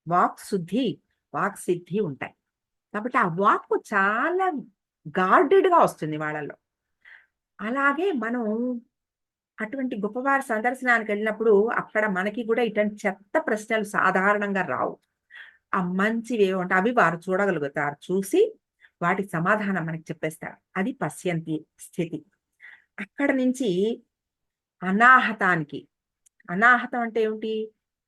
వాక్ శుద్ధి, వాక్ సిద్ధి ఉంటాయి. కాబట్టి ఆ వాక్కు చాలా గార్డెడ్‌గా వస్తుంది వాళ్ళలో. అలాగే మనం అటువంటి గొప్పవారి సందర్శనానికెళ్ళినప్పుడు అక్కడ మనకి గూడా ఇటువంటి చెత్త ప్రశ్నలు సాధారణంగా రావు. ఆ మంచివేవో ఉంటాయి అవి వారు చూడగలుగుతారు. చూసి వాటికి సమాధానం మనకి చెప్పేస్తారు. అది పశ్యంతి స్థితి. అక్కడ నుంచి అనాహతానికి అనాహతం అంటే ఏమిటి?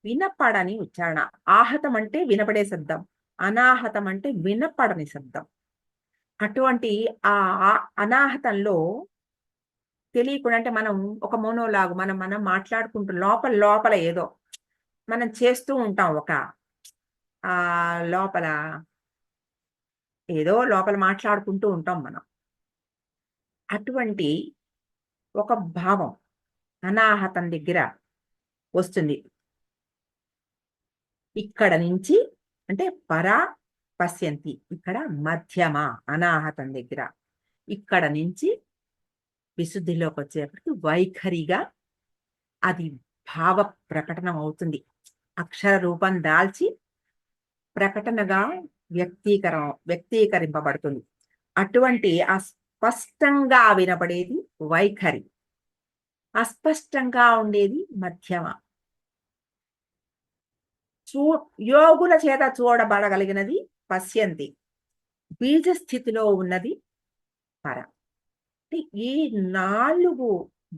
వినపడని ఉచ్చారణ. ఆహతం అంటే వినపడే శబ్దం. అనాహతం అంటే వినపడని శబ్దం. అటువంటి ఆ ఆ అనాహతంలో తెలియకుండా అంటే మనం ఒక మోనోలాగ్ మనం మనం మాట్లాడుకుంటూ లోపల లోపల ఏదో మనం చేస్తూ ఉంటాం ఒక లోపల ఏదో లోపల మాట్లాడుకుంటూ ఉంటాం మనం. అటువంటి ఒక భావం అనాహతం దగ్గర వస్తుంది. ఇక్కడ నుంచి అంటే పరా పశ్యంతి. ఇక్కడ మధ్యమ అనాహతం దగ్గర. ఇక్కడ నుంచి విశుద్ధిలోకొచ్చేప్పటికి వైఖరిగా అది భావ ప్రకటన అవుతుంది. అక్షర రూపం దాల్చి ప్రకటనగా వ్యక్తీకరింపబడుతుంది. అటువంటి అస్పష్టంగా వినపడేది వైఖరి. అస్పష్టంగా ఉండేది మధ్యమ. చూ యోగుల చేత చూడబడగలిగినది పశ్యంతి. బీజ స్థితిలో ఉన్నది పర. అంటే ఈ 4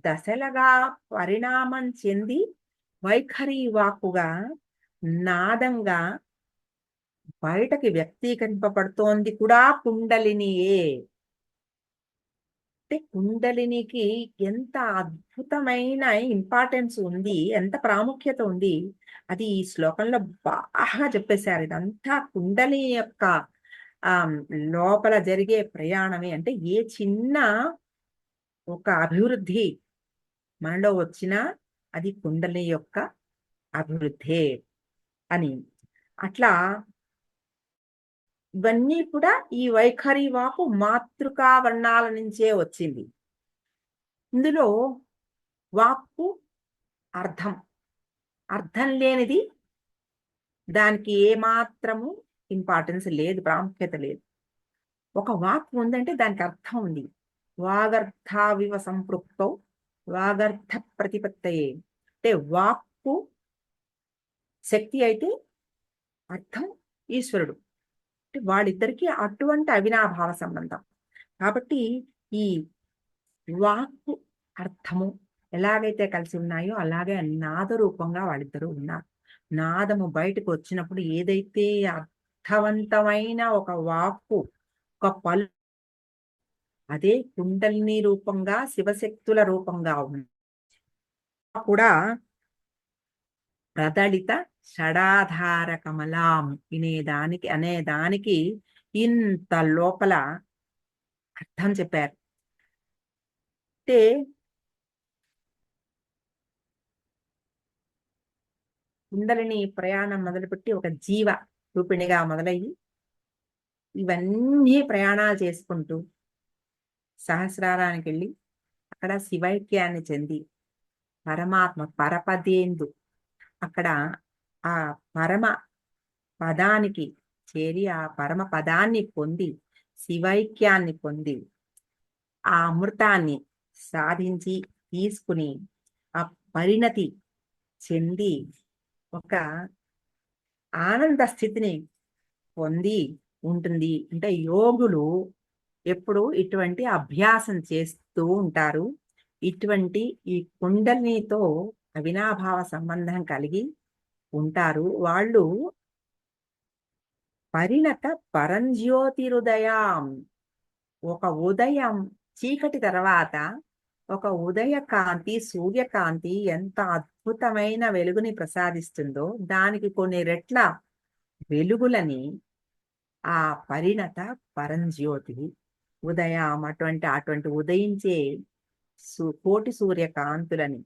దశలుగా పరిణామం చెంది వైఖరి వాక్కుగా, నాదంగా బయటకి వ్యక్తీకరింపబడుతోంది కూడా కుండలినియే. అంటే కుండలినికి ఎంత అద్భుతమైన ఇంపార్టెన్స్ ఉంది, ఎంత ప్రాముఖ్యత ఉంది. అది ఈ శ్లోకంలో బాగా చెప్పేశారు. ఇదంతా కుండలిని యొక్క ఆహ్, లోపల జరిగే ప్రయాణమే. అంటే ఏ చిన్న ఒక అభివృద్ధి మనలో వచ్చినా అది కుండలి యొక్క అభివృద్ధే అని. అట్లా ఇవన్నీ కూడా ఈ వైఖరి వాకు మాతృకా వర్ణాల నుంచే వచ్చింది. ఇందులో వాక్కు అర్థం. అర్థం లేనిది దానికి ఏమాత్రము ఇంపార్టెన్స్ లేదు. ప్రాముఖ్యత లేదు. ఒక వాక్కు ఉందంటే దానికి అర్థం ఉంది. వాగర్థావివ సంపృక్తౌ వాగర్థ ప్రతిపత్తయే. అంటే వాక్కు శక్తి అయితే అర్థం ఈశ్వరుడు. అంటే వాళ్ళిద్దరికీ అటువంటి అవినాభావ సంబంధం. కాబట్టి ఈ వాక్కు, అర్థము ఎలాగైతే కలిసి ఉన్నాయో అలాగే నాద రూపంగా వాళ్ళిద్దరూ ఉన్నారు. నాదము బయటకు వచ్చినప్పుడు ఏదైతే అర్థవంతమైన ఒక వాక్కు, ఒక అదే కుండలిని రూపంగా, శివశక్తుల రూపంగా ఉంది. కూడా ప్రదళిత షడాధార కమలాం అనేదానికి ఇంత లోపల అర్థం చెప్పారు. అంటే కుండలిని ప్రయాణం మొదలుపెట్టి ఒక జీవ రూపిణిగా మొదలయ్యి ఇవన్నీ ప్రయాణాలు చేసుకుంటూ సహస్రారానికెళ్ళి అక్కడ శివైక్యాన్ని చెంది పరమాత్మ పరపదేందు అక్కడ ఆ పరమ పదానికి చేరి ఆ పరమ పదాన్ని పొంది శివైక్యాన్ని పొంది ఆ అమృతాన్ని సాధించి తీసుకుని ఆ పరిణతి చెంది ఒక ఆనంద స్థితిని పొంది ఉంటుంది. అంటే యోగులు ఎప్పుడు ఇటువంటి అభ్యాసం చేస్తూ ఉంటారు. ఇటువంటి ఈ కుండలినితో అవినాభావ సంబంధం కలిగి ఉంటారు. వాళ్ళు పరిణత పరంజ్యోతిరుదయాం ఒక ఉదయం చీకటి తర్వాత ఒక ఉదయ కాంతి, సూర్యకాంతి ఎంత అద్భుతమైన వెలుగుని ప్రసాదిస్తుందో దానికి కొన్ని రెట్ల వెలుగులని ఆ పరిణత పరంజ్యోతి ఉదయం అటువంటి ఉదయించే కోటి సూర్యకాంతులని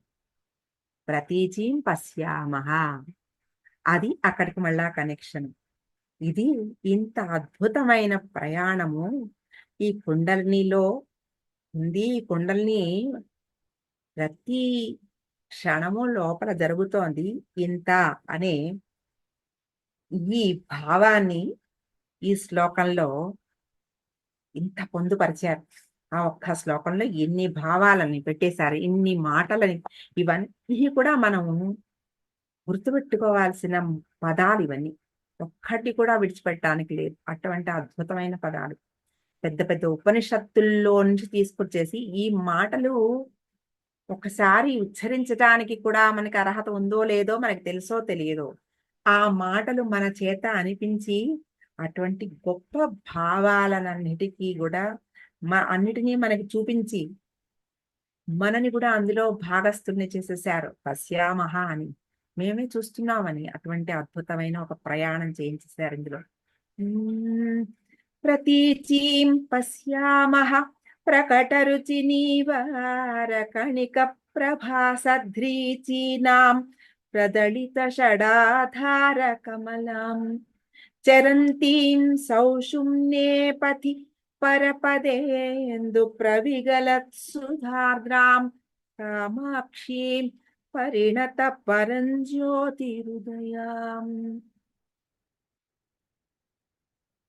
ప్రతీచీం పశ్యామహ. అది అక్కడికి మళ్ళా కనెక్షన్. ఇది ఇంత అద్భుతమైన ప్రయాణము ఈ కుండలినిలో ఉంది. ఈ కుండలిని ప్రతి క్షణము లోపల జరుగుతోంది. ఇంత అనే ఈ భావాన్ని ఈ శ్లోకంలో ఇంత పొందుపరిచారు. ఆ ఒక్క శ్లోకంలో ఎన్ని భావాలని పెట్టేశారు, ఇన్ని మాటలని. ఇవన్నీ కూడా మనము గుర్తుపెట్టుకోవాల్సిన పదాలు ఇవన్నీ. ఒక్కటి కూడా విడిచిపెట్టడానికి లేదు. అటువంటి అద్భుతమైన పదాలు పెద్ద పెద్ద ఉపనిషత్తుల్లో నుంచి తీసుకొచ్చేసి ఈ మాటలు ఒకసారి ఉచ్చరించడానికి కూడా మనకి అర్హత ఉందో లేదో మనకి తెలుసో తెలియదో, ఆ మాటలు మన చేత అనిపించి అటువంటి గొప్ప భావాలన్నిటికీ కూడా అన్నిటినీ మనకి చూపించి మనని కూడా అందులో భాగస్థుల్ని చేసేసారు. పశ్యామహ అని, మేమే చూస్తున్నామని. అటువంటి అద్భుతమైన ఒక ప్రయాణం చేయించేశారు ఇందులో. ప్రతీచీం పశ్యామహ ప్రకటరుచి నీవారకణిక ప్రభాసధ్రీచీనాం ప్రదళిత షడాధార కమలాం చరంతీం సౌషుమ్నే పథి పరపదేందు ప్రవిగలత్సుధార్ద్రాం కామాక్షీం పరిణత పరంజ్యోతిరుదయాం.